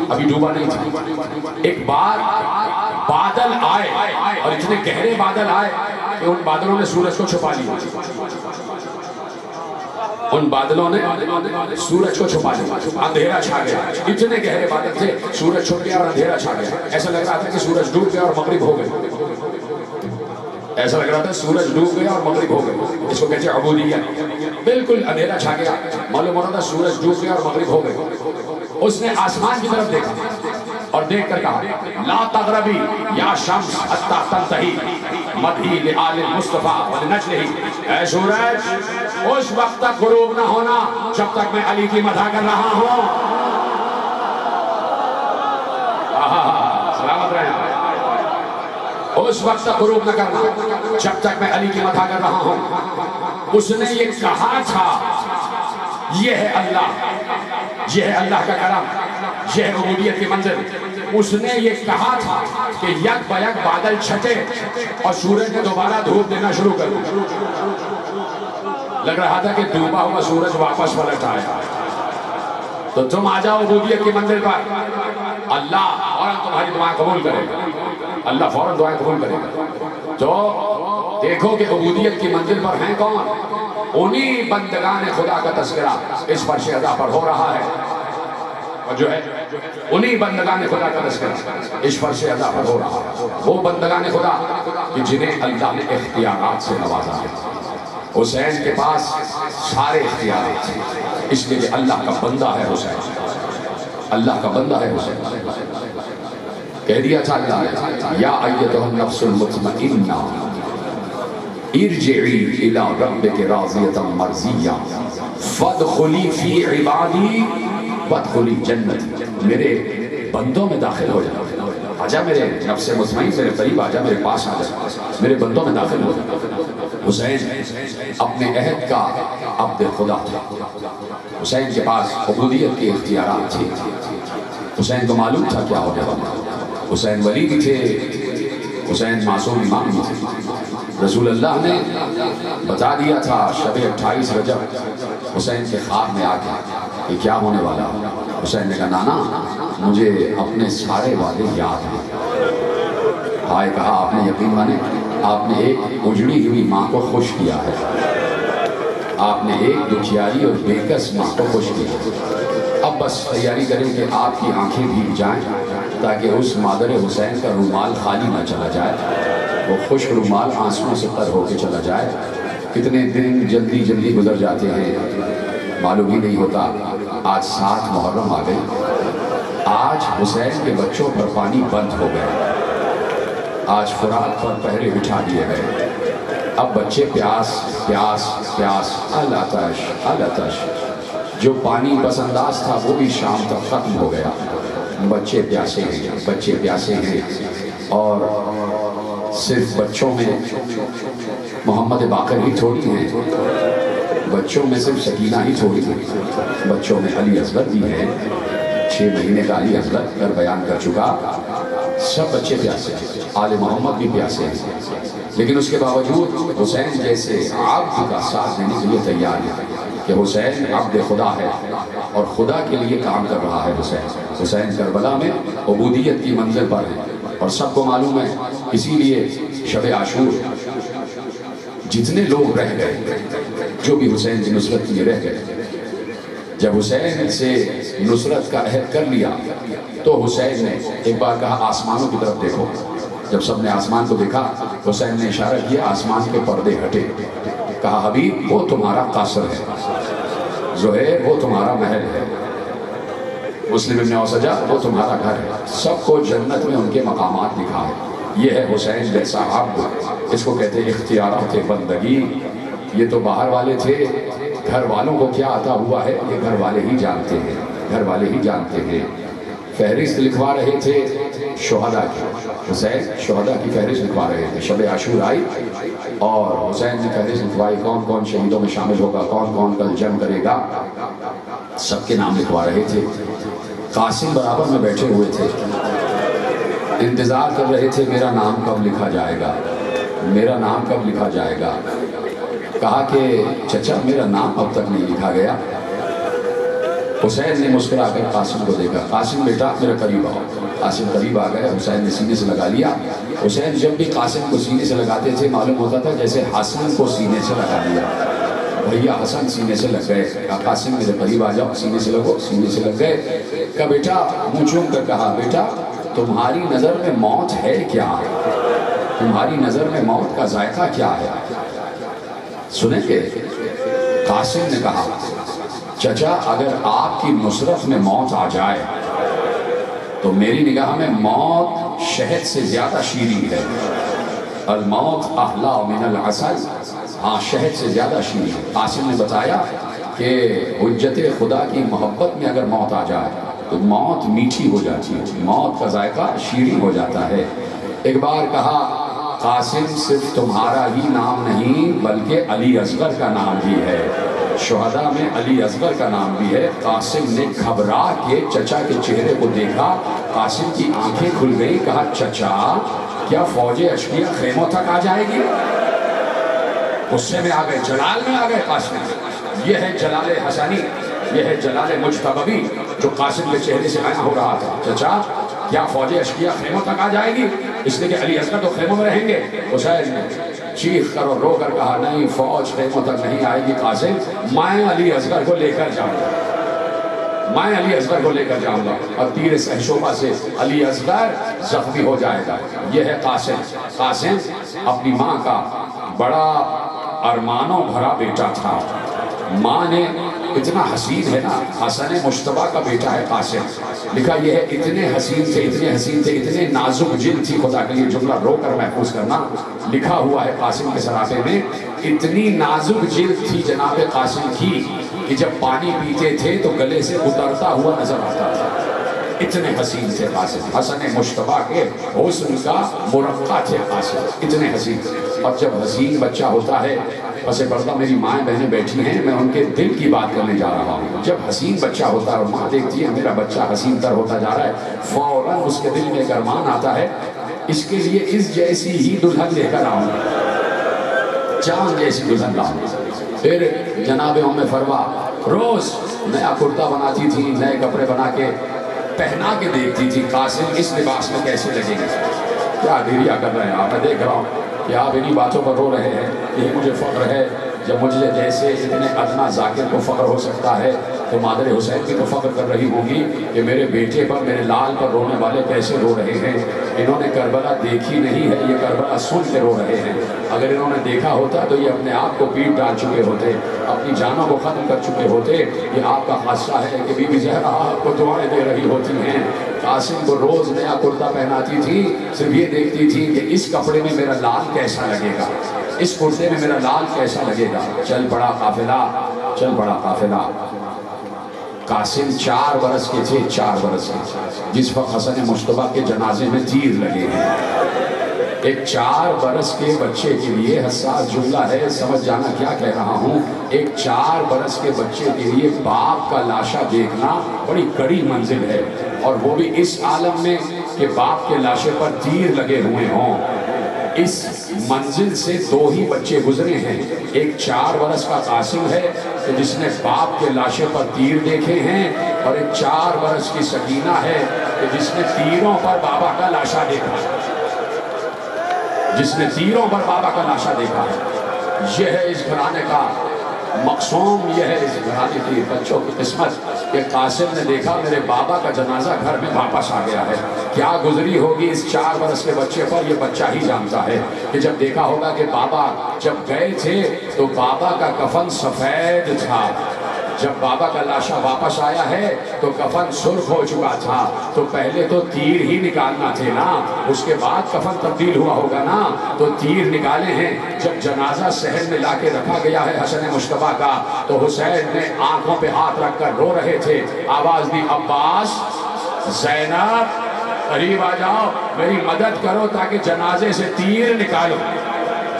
ابھی ڈوبا نہیں تھا۔ ایک بار بادل آئے اور اتنے گہرے بادل آئے کہ ان بادلوں نے سورج کو چھپا لیا، ان بادلوں نے سورج کو چھپا لیا، اندھیرا چھا گیا، اتنے گہرے بادل تھے، سورج چھپ گیا اور اندھیرا چھا گیا۔ ایسا لگ رہا تھا کہ سورج ڈوب گیا اور مغرب ہو گئے، ایسا لگ رہا تھا سورج ڈوب گیا اور مغرب ہو گئے، اس کو کہتے ہیں عبودیت۔ بالکل اندھیرا چھا گیا، معلوم ہو رہا تھا سورج ڈوب گیا اور مغرب ہو گئے۔ اس نے آسمان کی طرف دیکھا اور دیکھ کر کہا لا تغربی یا شمس حتی تنتہی مدحی لآل المصطفیٰ ولنجلہ، اے سورج اس وقت تک غروب نہ ہونا جب تک میں علی کی مدح کر رہا ہوں۔ سلامت رہے، اس وقت تک غروب نہ کرنا جب تک میں علی کی مدح کر رہا ہوں۔ اس نے یہ کہا تھا، یہ ہے اللہ، یہ ہے اللہ کا کرم، یہ ہے عبودیت کی منزل۔ اس نے یہ کہا تھا کہ یک بیک بادل چھٹے اور سورج نے دوبارہ دھوپ دینا شروع کر دیا۔ لگ رہا تھا کہ ڈوبا ہوا سورج واپس پلٹ آیا۔ تو تم آ جاؤ عبودیت کی منزل پر، اللہ فوراً تمہاری دعائیں قبول کرے گا، اللہ فوراً دعائیں قبول کرے گا۔ تو دیکھو کہ عبودیت کی منزل پر ہیں کون؟ انہی بندگان خدا کا تذکرہ اس فرش ادا پر ہو رہا ہے، اور جو ہے انہی بندگان خدا کا تذکرہ اس فرش ادا پر ہو رہا ہے۔ وہ بندگان خدا کہ جنہیں اللہ نے اختیارات سے نوازا ہے۔ حسین کے پاس سارے اختیارات ہیں، اس لیے کہ اللہ کا بندہ ہے حسین، اللہ کا بندہ ہے حسین۔ کہہ دیا تھا اللہ یا ایتھا النفس المطمئنہ ارجعی الی ربک راضیۃ مرضیہ فادخلی فی عبادی وادخلی جنتی، میرے بندوں میں داخل ہو جا، آجا میرے نفس مطمئن، میرے قریب آجا، میرے پاس آجا، میرے بندوں میں داخل ہو جا۔ حسین اپنے عہد کا عبد خدا تھا، حسین کے پاس عبودیت کے اختیارات تھے، حسین کو معلوم تھا کیا ہونے والا۔ حسین ولی بھی تھے، حسین معصوم امام بھی تھے۔ رسول اللہ نے بتا دیا تھا شب 28 رجب حسین کے خواب میں آ کے کہ کیا ہونے والا۔ حسین نے کہا نانا مجھے اپنے سارے وعدے یاد ہیں۔ ہائے کہا آپ نے یقین مانے، آپ نے ایک اجڑی ہوئی ماں کو خوش کیا ہے، آپ نے ایک دکھیاری اور بےکس ماں کو خوش کیا ہے۔ اب بس تیاری کریں کہ آپ کی آنکھیں بھیگ جائیں تاکہ اس مادر حسین کا رومال خالی نہ چلا جائے، وہ خشک رومال آنسوؤں سے تر ہو کے چلا جائے۔ کتنے دن جلدی جلدی گزر جاتے ہیں، معلوم ہی نہیں ہوتا۔ آج 7 محرم آ گئی، آج حسین کے بچوں پر پانی بند ہو گئے، آج فرات پر پہرے بٹھا دیے گئے۔ اب بچے پیاس پیاس پیاس، العطش العطش، جو پانی بس انداز تھا وہ بھی شام تک ختم ہو گیا۔ بچے پیاسے ہیں، بچے پیاسے ہیں، اور صرف بچوں میں محمد باقر ہی تھوڑی ہیں، بچوں میں صرف سکینہ ہی تھوڑی ہیں، بچوں میں علی اصغر بھی ہیں، 6 مہینے کا علی اصغر کر بیان کر چکا۔ سب بچے پیاسے ہیں، آل محمد بھی پیاسے ہیں، لیکن اس کے باوجود حسین جیسے عبد کا ساتھ دینے کے لیے تیار ہے کہ حسین عبد خدا ہے اور خدا کے لیے کام کر رہا ہے۔ حسین کربلا میں عبودیت کی منزل پر ہے، اور سب کو معلوم ہے، اسی لیے شب عاشور جتنے لوگ رہ گئے، جو بھی حسین کی نصرت کے لیے رہ گئے، جب حسین سے نصرت کا عہد کر لیا تو حسین نے ایک بار کہا آسمانوں کی طرف دیکھو۔ جب سب نے آسمان کو دیکھا، حسین نے اشارہ کیا، آسمان کے پردے ہٹے، کہا حبیب وہ تمہارا قصر ہے، زہیر وہ تمہارا محل ہے، مسلم ابن اوسجہ وہ تمہارا گھر ہے، سب کو جنت میں ان کے مقامات دکھا ہے۔ یہ ہے حسین جیسا عبد، اس کو کہتے ہیں اختیارات بندگی۔ یہ تو باہر والے تھے، گھر والوں کو کیا عطا ہوا ہے یہ گھر والے ہی جانتے ہیں، گھر والے ہی جانتے ہیں۔ فہرست لکھوا رہے تھے شہداء کی، حسین شہداء کی فہرست لکھوا رہے تھے۔ شب عاشور آئی اور حسین نے فہرست لکھوائی، کون کون شہیدوں میں شامل ہوگا، کون کون کل جنگ کرے گا، سب کے نام لکھوا رہے تھے۔ قاسم برابر میں بیٹھے ہوئے تھے، انتظار کر رہے تھے میرا نام کب لکھا جائے گا، میرا نام کب لکھا جائے گا۔ کہا کہ چچا میرا نام اب تک نہیں لکھا گیا۔ حسین نے مسکرا کر قاسم کو دیکھا، قاسم بیٹا میرے قریب آؤ۔ قاسم قریب آ گئے، حسین نے سینے سے لگا لیا۔ حسین جب بھی قاسم کو سینے سے لگاتے تھے معلوم ہوتا تھا جیسے حسن کو سینے سے لگا لیا، بھیا حسن سینے سے لگ گئے۔ کہا قاسم میرے قریب آ جاؤ، سینے سے لگو، سینے سے لگ گئے۔ کہا بیٹا، منہ چوم کر کہا بیٹا تمہاری نظر میں موت ہے کیا، تمہاری نظر میں موت کا ذائقہ کیا ہے، سنیں گے؟ قاسم نے کہا چچا اگر آپ کی نصرت میں موت آ جائے تو میری نگاہ میں موت شہد سے زیادہ شیریں ہے، الموت احلی من العسل، ہاں شہد سے زیادہ شیریں ہے۔ قاسم نے بتایا کہ حجت خدا کی محبت میں اگر موت آ جائے تو موت میٹھی ہو جاتی ہے، موت کا ذائقہ شیریں ہو جاتا ہے۔ ایک بار کہا قاسم صرف تمہارا ہی نام نہیں بلکہ علی اصغر کا نام بھی ہے، شہداء میں علی اصغر کا نام بھی ہے۔ قاسم نے گھبرا کے چچا کے چہرے کو دیکھا، قاسم کی آنکھیں کھل گئی، کہا چچا کیا فوج اشقیہ خیموں تک آ جائے گی؟ غصے میں آ گئے، جلال میں آ گئے قاسم۔ یہ ہے جلال حسنی، یہ ہے جلال مجتبی جو قاسم کے چہرے سے عیاں ہو رہا تھا۔ چچا کیا فوج اشقیہ خیموں تک آ جائے گی؟ اس لیے کہ علی اصغر تو خیموں میں رہیں گے۔ حسین نے چیخ کر اور رو کر کہا نہیں فوج خیموں تک نہیں آئے گی قاسم، میں علی اصغر کو لے کر جاؤں گا، میں علی اصغر کو لے کر جاؤں گا، اور تیر سہشوبہ سے علی اصغر زخمی ہو جائے گا۔ یہ ہے قاسم۔ قاسم اپنی ماں کا بڑا ارمانوں بھرا بیٹا تھا، ماں نے اتنا حسین ہے نا، حسن مشتبہ کا بیٹا ہے قاسم، لکھا یہ ہے اتنے حسین تھے، اتنے حسین تھے، اتنے نازک جلد تھی، خدا کے لیے جملہ رو کر محفوظ کرنا، لکھا ہوا ہے قاسم کے صحافے میں، اتنی نازک جلد تھی جناب قاسم کی کہ جب پانی پیتے تھے تو گلے سے اترتا ہوا نظر آتا تھا، اتنے حسین تھے قاسم، حسن مشتبہ کے حسن کا مرقع تھے قاسم، اتنے حسین۔ اور جب حسین بچہ ہوتا ہے، پس پردہ میری مائیں بہنیں بیٹھی ہیں، میں ان کے دل کی بات کرنے جا رہا ہوں۔ جب حسین بچہ ہوتا ہے اور ماں دیکھتی ہے میرا بچہ حسین تر ہوتا جا رہا ہے، فوراً اس کے دل میں ایک ارمان آتا ہے، اس کے لیے اس جیسی ہی دلہن لے کر آؤں، چاند جیسی دلہن لاؤں۔ پھر جناب ام فروا روز نیا کرتا بناتی تھی، نئے کپڑے بنا کے پہنا کے دیکھتی تھی، قاسم اس لباس میں کیسے لگے گا۔ کیا دھیریا کر رہے ہیں آپ، میں دیکھ رہا ہوں کہ آپ انہی باتوں پر رو رہے ہیں۔ یہی مجھے فخر ہے، جب مجھے جیسے اتنے ادنا ذاکر کو فخر ہو سکتا ہے تو مادر حسین بھی تو فخر کر رہی ہوں گی کہ میرے بیٹے پر، میرے لال پر رونے والے کیسے رو رہے ہیں۔ انہوں نے کربلا دیکھی نہیں ہے، یہ کربلا سن کے رو رہے ہیں۔ اگر انہوں نے دیکھا ہوتا تو یہ اپنے آپ کو پیٹ ڈال چکے ہوتے، اپنی جانوں کو ختم کر چکے ہوتے۔ یہ آپ کا حادثہ ہے کہ بی بی زہرا آپ کو دعائیں دے رہی ہوتی ہیں۔ قاسم کو روز نیا کرتا پہناتی تھی، صرف یہ دیکھتی تھی کہ اس کپڑے میں میرا لال کیسا لگے گا، اس کرتے میں میرا لال کیسا لگے گا۔ چل پڑا قافلہ، چل پڑا قافلہ۔ قاسم 4 برس کے تھے، 4 برس کے، جس وقت حسن مشتبہ کے جنازے میں تیر لگے ہیں۔ ایک 4 برس کے بچے کے لیے حساس جملہ ہے، سمجھ جانا کیا کہہ رہا ہوں۔ ایک 4 برس کے بچے کے لیے باپ کا لاشا دیکھنا بڑی کڑی منزل ہے، اور وہ بھی اس عالم میں کہ باپ کے لاشے پر تیر لگے ہوئے ہوں۔ اس منزل سے 2 ہی بچے گزرے ہیں، ایک 4 برس کا قاسم ہے کہ جس نے باپ کے لاشے پر تیر دیکھے ہیں، اور ایک 4 برس کی سکینہ ہے کہ جس نے تیروں پر بابا کا لاشا دیکھا ہے، جس نے تیروں پر بابا کا لاشا دیکھا ہے۔ یہ ہے اس گھرانے کا مقصوم، یہ ہے اس گھرانے کی بچوں کی قسمت کہ قاسم نے دیکھا میرے بابا کا جنازہ گھر میں واپس آ گیا ہے۔ کیا گزری ہوگی اس 4 برس کے بچے پر، یہ بچہ ہی جانتا ہے کہ جب دیکھا ہوگا کہ بابا جب گئے تھے تو بابا کا کفن سفید تھا، جب بابا کا لاشا واپس آیا ہے تو کفن سرخ ہو چکا تھا، تو پہلے تو تیر ہی نکالنا تھے نا، اس کے بعد کفن تبدیل ہوا ہوگا نا، تو تیر نکالے ہیں۔ جب جنازہ صحن میں لا کے رکھا گیا ہے حسن مشتبہ کا، تو حسین نے آنکھوں پہ ہاتھ رکھ کر رو رہے تھے، آواز دی عباس، زینب قریب آ جاؤ، میری مدد کرو تاکہ جنازے سے تیر نکالو،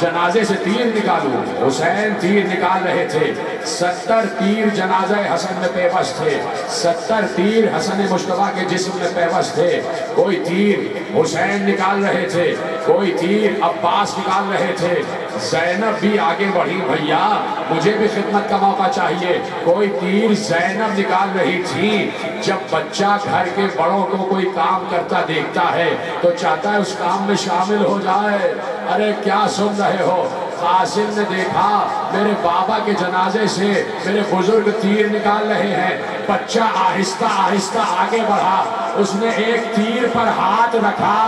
جنازے سے تیر نکالو۔ حسین تیر نکال رہے تھے، 70 تیر جنازہ حسن میں پیوست تھے، 70 تیر حسن مشتبہ کے جسم میں پیوست تھے۔ کوئی تیر حسین نکال رہے تھے، کوئی تیر عباس نکال رہے تھے، زینب بھی آگے بڑھی، بھیا مجھے بھی خدمت کا موقع چاہیے۔ کوئی تیر زینب نکال رہی تھی۔ جب بچہ گھر کے بڑوں کو کوئی کام کرتا دیکھتا ہے تو چاہتا ہے اس کام میں شامل ہو جائے۔ ارے کیا سن رہے ہو؟ قاسم نے دیکھا میرے بابا کے جنازے سے میرے بزرگ تیر نکال رہے ہیں، بچہ آہستہ آہستہ آگے بڑھا، اس نے ایک تیر پر ہاتھ رکھا۔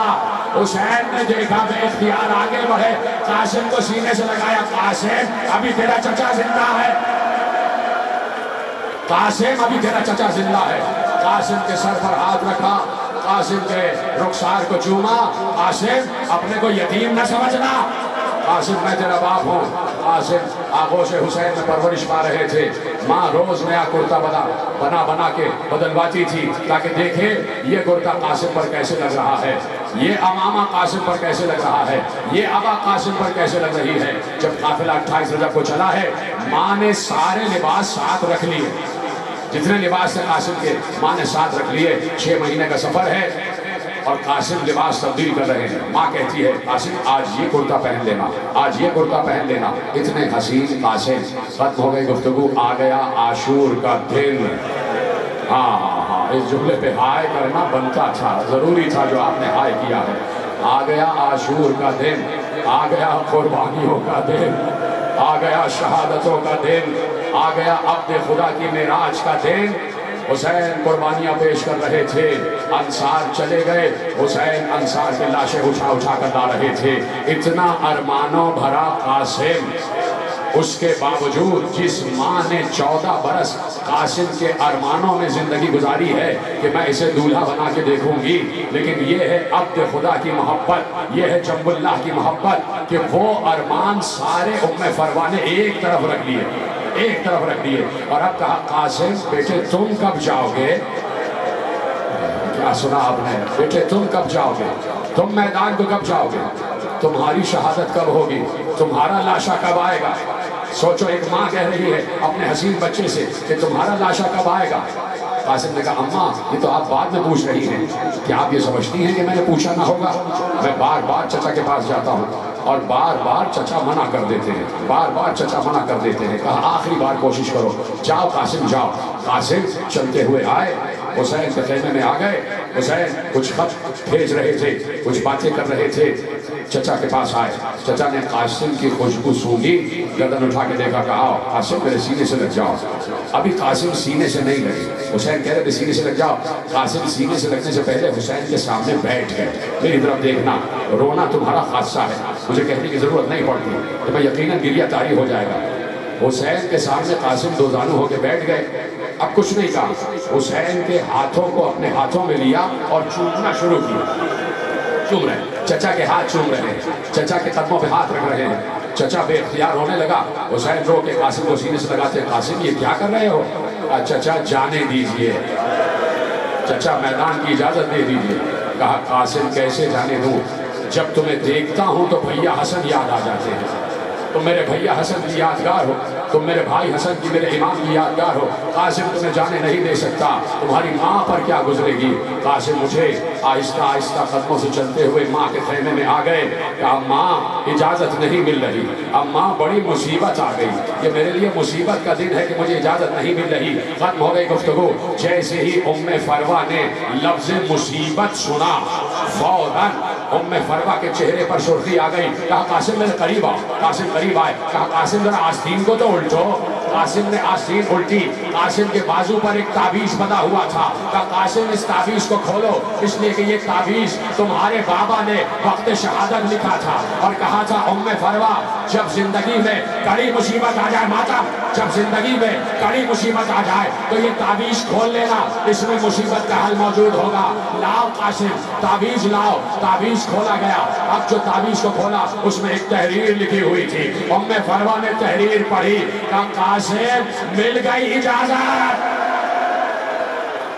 حسین نے دیکھا بے اختیار آگے بڑھے، قاسم کو سینے سے لگایا، قاسم ابھی تیرا چچا زندہ ہے، قاسم ابھی تیرا چچا زندہ ہے۔ قاسم کے سر پر ہاتھ رکھا، قاسم کے رخسار کو چوما، قاسم اپنے کو یتیم نہ سمجھنا، قاسم میں تیرا باپ ہوں۔ قاسم آغوش حسین میں پرورش پا رہے تھے، ماں روز نیا کرتا بنا کے بدلواتی تھی تاکہ دیکھے یہ کرتا قاسم پر کیسے لگ رہا ہے، یہ امامہ قاسم پر کیسے لگ رہا ہے، یہ ابا قاسم پر کیسے لگ رہی ہے۔ جب قافلہ 28 رجب کو چلا ہے، ماں نے سارے لباس ساتھ رکھ لیے، جتنے لباس تھے قاسم کے ماں نے ساتھ رکھ لیے۔ 6 مہینے کا سفر ہے اور قاسم لباس تبدیل کر رہے ہیں۔ ماں کہتی ہے قاسم آج یہ کرتا پہن لینا، آج یہ کرتا پہن لینا۔ اتنے حسین قاسم۔ ختم ہو گئی گفتگو، آ گیا عاشور کا دن۔ ہاں اس جملے پہ ہائے کرنا بنتا تھا، ضروری تھا جو آپ نے ہائے کیا ہے۔ آ گیا عاشور کا دن، آ گیا قربانیوں کا دن، آ گیا شہادتوں کا دن، آ گیا عبد خدا کی معراج کا دن۔ حسین قربانیاں پیش کر رہے تھے، انصار چلے گئے، حسین انصار کے لاشیں اٹھا کر لا رہے تھے۔ اتنا ارمانوں بھرا قاسم، اس کے باوجود جس ماں نے 14 برس قاسم کے ارمانوں میں زندگی گزاری ہے کہ میں اسے دولہا بنا کے دیکھوں گی، لیکن یہ ہے عبد خدا کی محبت، یہ ہے جنب اللہ کی محبت کہ وہ ارمان سارے ام فروا نے ایک طرف رکھ لیے، ایک طرف رکھ دیے، اور اب کہا قاسم بیٹے تم کب جاؤ گے؟ کیا سنا آپ نے؟ بیٹے تم کب جاؤ گے؟ تم میدان کو کب جاؤ گے؟ تمہاری شہادت کب ہوگی؟ تمہارا لاشا کب آئے گا؟ سوچو، ایک ماں کہہ رہی ہے اپنے حسین بچے سے کہ تمہارا لاشا کب آئے گا؟ قاسم نے کہا اماں یہ تو آپ بعد میں پوچھ رہی ہیں، کیا آپ یہ سمجھتی ہیں کہ میں نے پوچھا نہ ہوگا؟ میں بار بار چچا کے پاس جاتا ہوں اور بار بار چچا منع کر دیتے ہیں، بار بار چچا منع کر دیتے ہیں۔ کہا آخری بار کوشش کرو، جاؤ قاسم جاؤ۔ قاسم چلتے ہوئے آئے، حسین کے خیمے میں آ گئے۔ حسین کچھ خط بھیج رہے تھے، کچھ باتیں کر رہے تھے، چچا کے پاس آئے۔ چچا نے قاسم کی خوشبو سونگھی، گردن اٹھا کے دیکھا، کہا آؤ قاسم میرے سینے سے لگ جاؤ۔ ابھی قاسم سینے سے نہیں لگے، حسین کہہ رہے تھے سینے سے لگ جاؤ۔ قاسم سینے سے لگنے سے پہلے حسین کے سامنے بیٹھ گئے۔ میری طرف دیکھنا، رونا تمہارا خاصہ ہے، مجھے کہنے کی ضرورت نہیں پڑتی، کہ میں یقیناً گریہ طاری ہو جائے گا۔ حسین کے سامنے قاسم دو زانو ہو کے بیٹھ گئے۔ اب کچھ نہیں کہا، حسین کے ہاتھوں کو اپنے ہاتھوں میں لیا اور چومنا شروع کیا۔ چوم رہے ہیں، چچا کے ہاتھ چوم رہے ہیں، چچا کے قدموں پہ ہاتھ رکھ رہے ہیں۔ چچا بے اختیار ہونے لگا، حسین رو کے قاسم کو سینے سے لگاتے، قاسم یہ کیا کر رہے ہو؟ چچا جانے دیجئے، چچا میدان کی اجازت دے دیجئے۔ کہا قاسم کیسے جانے دوں؟ جب تمہیں دیکھتا ہوں تو بھیا حسن یاد آ جاتے ہیں، تم میرے بھیا حسن کی یادگار ہو، تم میرے بھائی حسن کی، میرے امام کی یادگار ہو۔ قاسم تمہیں جانے نہیں دے سکتا، تمہاری ماں پر کیا گزرے گی؟ قاسم مجھے آہستہ آہستہ قدموں سے چلتے ہوئے ماں کے خیمے میں آ گئے۔ کہا ماں اجازت نہیں مل رہی، اب ماں بڑی مصیبت آ گئی، یہ میرے لیے مصیبت کا دن ہے کہ مجھے اجازت نہیں مل رہی۔ ختم ہو گئی گفتگو۔ جیسے ہی ام فروہ نے لفظ مصیبت سنا، فوراً ام فروہ کے چہرے پر سرخی آ گئی۔ کہا قاسم میرے قریب آؤ۔ قاسم قریب آئے، کہا قاسم ذرا آستین کو تو الٹو۔ قاسم نے آستین الٹی، قاسم کے بازو پر ایک تعویذ بندھا ہوا تھا۔ کہا قاسم اس تعویذ کو کھولو، اس لیے کہ یہ تعویذ تمہارے بابا نے وقت شہادت لکھا تھا اور کہا تھا ام فروہ جب زندگی میں کڑی مصیبت آ جائے، ماتا جب زندگی میں کڑی مصیبت آ جائے تو یہ تعویذ کھول لینا، اس میں مصیبت کا حل موجود ہوگا۔ لاؤ قاسم تعویذ لاؤ۔ تعویذ کھولا گیا۔ اب جو تعویذ کو کھولا اس میں ایک تحریر لکھی ہوئی تھی۔ ام فروہ نے تحریر پڑھی، کہا قاسم مل گئی اجازت،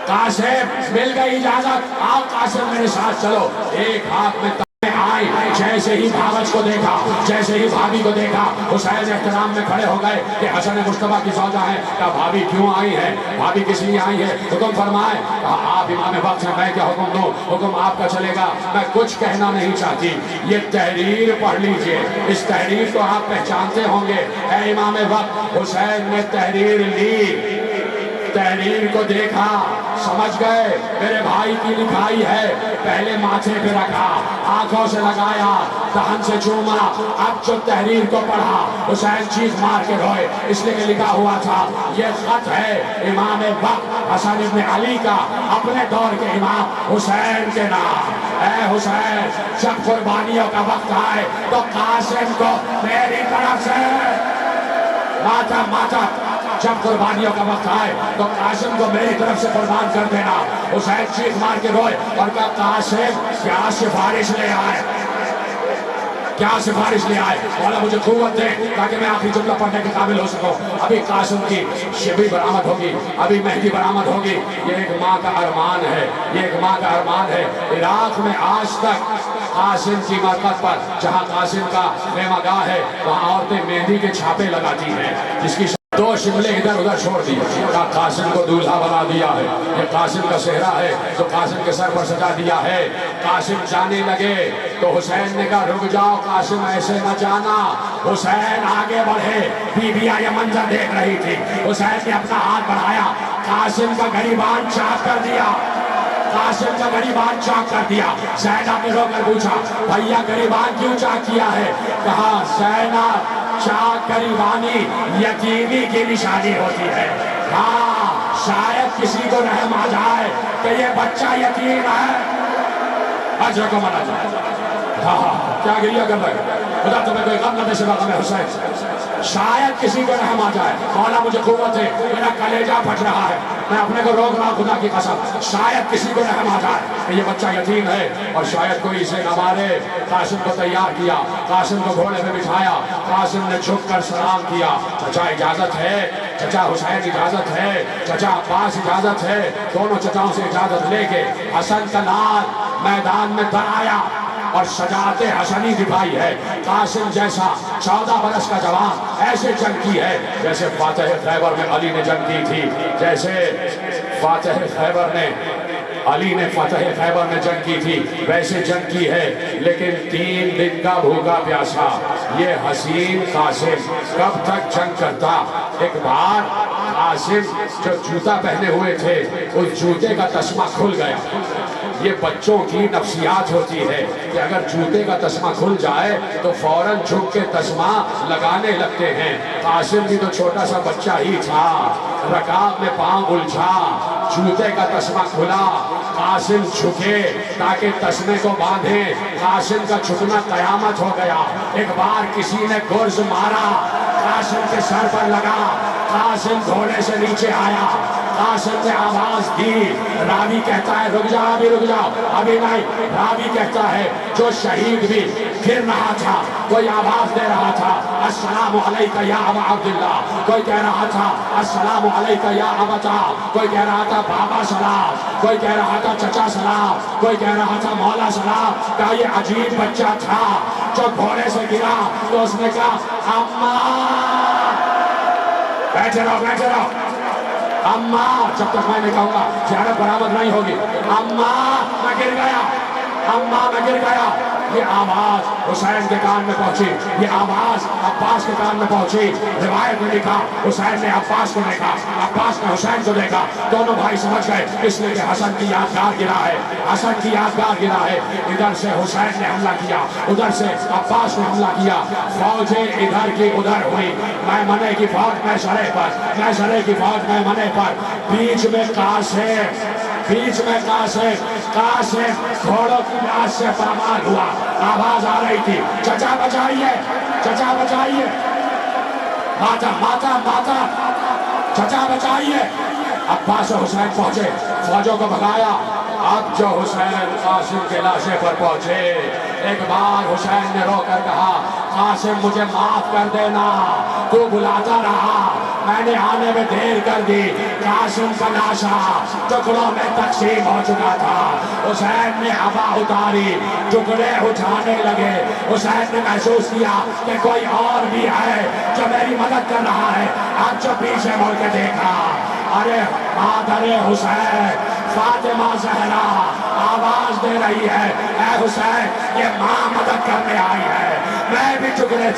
قاسم مل گئی اجازت، آؤ قاسم میرے ساتھ چلو۔ ایک ہاتھ میں آئی، جیسے ہی بھاوج کو دیکھا، جیسے ہی بھابھی کو دیکھا، حسین احترام میں کھڑے ہو گئے کہ حسن مصطفیٰ کی زوجہ ہے۔ کہا بھابھی کیوں آئی ہے؟ بھابھی کس لیے آئی ہے؟ حکم فرمائے۔ کہا آپ امام وقت ہیں، میں کیا حکم دوں؟ حکم آپ کا چلے گا، میں کچھ کہنا نہیں چاہتی، یہ تحریر پڑھ لیجئے، اس تحریر کو آپ پہچانتے ہوں گے۔ اے امام وقت، حسین نے تحریر لی، تحریر کو دیکھا، سمجھ گئے میرے بھائی کی لکھائی ہے۔ پہلے ماتھے پہ رکھا، آنکھوں سے لگایا، دہن سے چوما، اب جو تحریر کو پڑھا حسین چیخ مار کے روئے، اس لیے کہ لکھا ہوا تھا یہ خط ہے امام وقت حسن ابن علی کا، اپنے دور کے امام حسین کے نام۔ اے حسین جب قربانیوں کا وقت آئے تو قاسم کو میری طرف سے ماتا جب قربانیوں کا وقت آئے تو قاسم کو میری طرف سے قربان کر دینا۔ حسین چیخ مار کے روئے اور کہا قاسم کیا سفارش لے آئے، کیا سفارش لے آئے؟ مولا مجھے قوت دے تاکہ میں آخری جملہ پڑھنے کے قابل ہو سکوں۔ ابھی قاسم کی شبی برآمد ہوگی، ابھی مہدی برآمد ہوگی۔ یہ ایک ماں کا ارمان ہے، یہ ایک ماں کا ارمان ہے۔ عراق میں آج تک قاسم کی مرکز پر جہاں قاسم کا خیمہ گاہ ہے وہاں عورتیں مہندی کے چھاپے لگاتی ہیں، جس کی دو شملے ادھر ادھر چھوڑ دی، کہا قاسم کو دولہا بنا دیا ہے، یہ قاسم کا صحرا ہے جو قاسم کے سر پر سجا دیا ہے۔ قاسم جانے لگے تو حسین نے کہا رک جاؤ قاسم، ایسے نہ جانا۔ حسین آگے بڑھے، بیویاں یہ منظر دیکھ رہی تھی۔ حسین نے اپنا ہاتھ بڑھایا، قاسم کا گریبان چاک کر دیا، قاسم کا گریبان چاک کر دیا۔ زینب نے رو کر پوچھا بھیا گریبان کیوں چاک کیا ہے؟ کہا زینب چاک گریبانی یتیمی کی نشانی ہوتی ہے، ہاں شاید کسی کو رحم آ جائے کہ یہ بچہ یتیم ہے، اجر کو منا جائے۔ ہاں کیا گریہ کر رہے خدا تمہیں کوئی غم نہ دے سوا غم حسین، شاید کسی کو رحم آ جائے۔ مولا مجھے قوت ہے، میرا کلیجہ پھٹ رہا ہے، میں اپنے کو روک رہا خدا کی قسم، شاید کسی کو رحم آ جائے کہ یہ بچہ یتیم ہے اور شاید کوئی اسے نہ مارے۔ قاسم کو تیار کیا، قاسم کو گھوڑے پہ بٹھایا، قاسم نے جھک کر سلام کیا، چچا اجازت ہے؟ چچا حسین اجازت ہے، چچا عباس اجازت ہے، دونوں چچاؤں سے اجازت لے کے حسن کا لال میدان میں در آیا اور شجاعت حسنی دکھائی ہے۔ قاسم جیسا 14 برس کا جوان ایسے جنگ کی ہے جیسے فاتح خیبر میں علی نے جنگ کی تھی، جیسے فاتح خیبر نے علی نے فتح خیبر میں جنگ کی تھی ویسے جنگ کی ہے۔ لیکن 3 دن کا بھوکا پیاسا یہ حسین قاسم کب تک جنگ کرتا؟ ایک بار قاسم جو جوتا پہنے ہوئے تھے اس جوتے کا تسمہ کھل گیا۔ یہ بچوں کی نفسیات ہوتی ہے کہ اگر جوتے کا تسمہ کھل جائے تو فوراً جھک کے تسمہ لگانے لگتے ہیں۔ قاسم بھی تو چھوٹا سا بچہ ہی تھا، رکاب میں پاؤں الجھا، جوتے کا تسمہ کھلا، قاسم جھکے تاکہ تسمے کو باندھیں۔ قاسم کا جھکنا قیامت ہو گیا۔ ایک بار کسی نے گرز مارا، قاسم کے سر پر لگا، قاسم گھوڑے سے نیچے آیا، قاسم نے آواز دی۔ راوی کہتا ہے رک جاؤ، ابھی نہیں۔ راوی کہتا ہے جو شہید بھی گر رہا تھا کوئی آواز دے رہا تھا السلام علیکہ یا ابا عبداللہ، کوئی کہہ رہا تھا السلام علیکہ یا ابتا، کوئی کہہ رہا تھا بابا سلام، کوئی کہہ رہا تھا چچا سلام، کوئی کہہ رہا تھا مولا سلام۔ کہا یہ عجیب بچہ تھا جو گھوڑے سے گرا تو اس نے کہا اماں، بیٹھے رہو اماں، جب تک میں نہیں کہوں گا زیادہ برآمد نہیں ہوگی۔ اماں میں گر گیا، اماں میں گر گیا۔ یہ آواز حسین کے کان میں پہنچی، یہ آواز عباس کے کان میں پہنچی۔ روایت میں لکھا حسین نے عباس کو دیکھا، عباس نے حسین کو دیکھا، دونوں بھائی سمجھ گئے اس لیے کہ حسن کی یادگار گرا ہے، حسن کی یادگار گرا ہے۔ ادھر سے حسین نے حملہ کیا، ادھر سے عباس نے حملہ کیا، فوجیں ادھر کی ادھر ہوئی، میمنے کی فوج میسرے پر، میسرے کی فوج میمنے پر، بیچ میں قاسم گھوڑوں کی لاش سے پامال ہوا۔ آواز آ رہی تھی چچا بچائیے، ماتا چچا بچائیے۔ عباس و حسین پہنچے، فوجوں کو بھگایا۔ اب جو حسین قاسم کے لاشے پر پہنچے، ایک بار حسین نے رو کر کہا قاسم مجھے معاف کر دینا، تو بلاتا رہا، میں نے آنے میں دیر کر دی۔ قاسم کا لاشا ٹکڑوں میں تقسیم ہو چکا تھا۔ حسین نے عبا اتاری، ٹکڑے اٹھانے لگے۔ حسین نے محسوس کیا کہ کوئی اور بھی ہے جو میری مدد کر رہا ہے۔ اب جو پیچھے مڑ کے دیکھا، ارے مادر حسین فاطمہ زہرا آواز دے رہی ہے اے حسین یہ ماں مدد کرنے آئی ہے۔ میں بھی ٹکڑے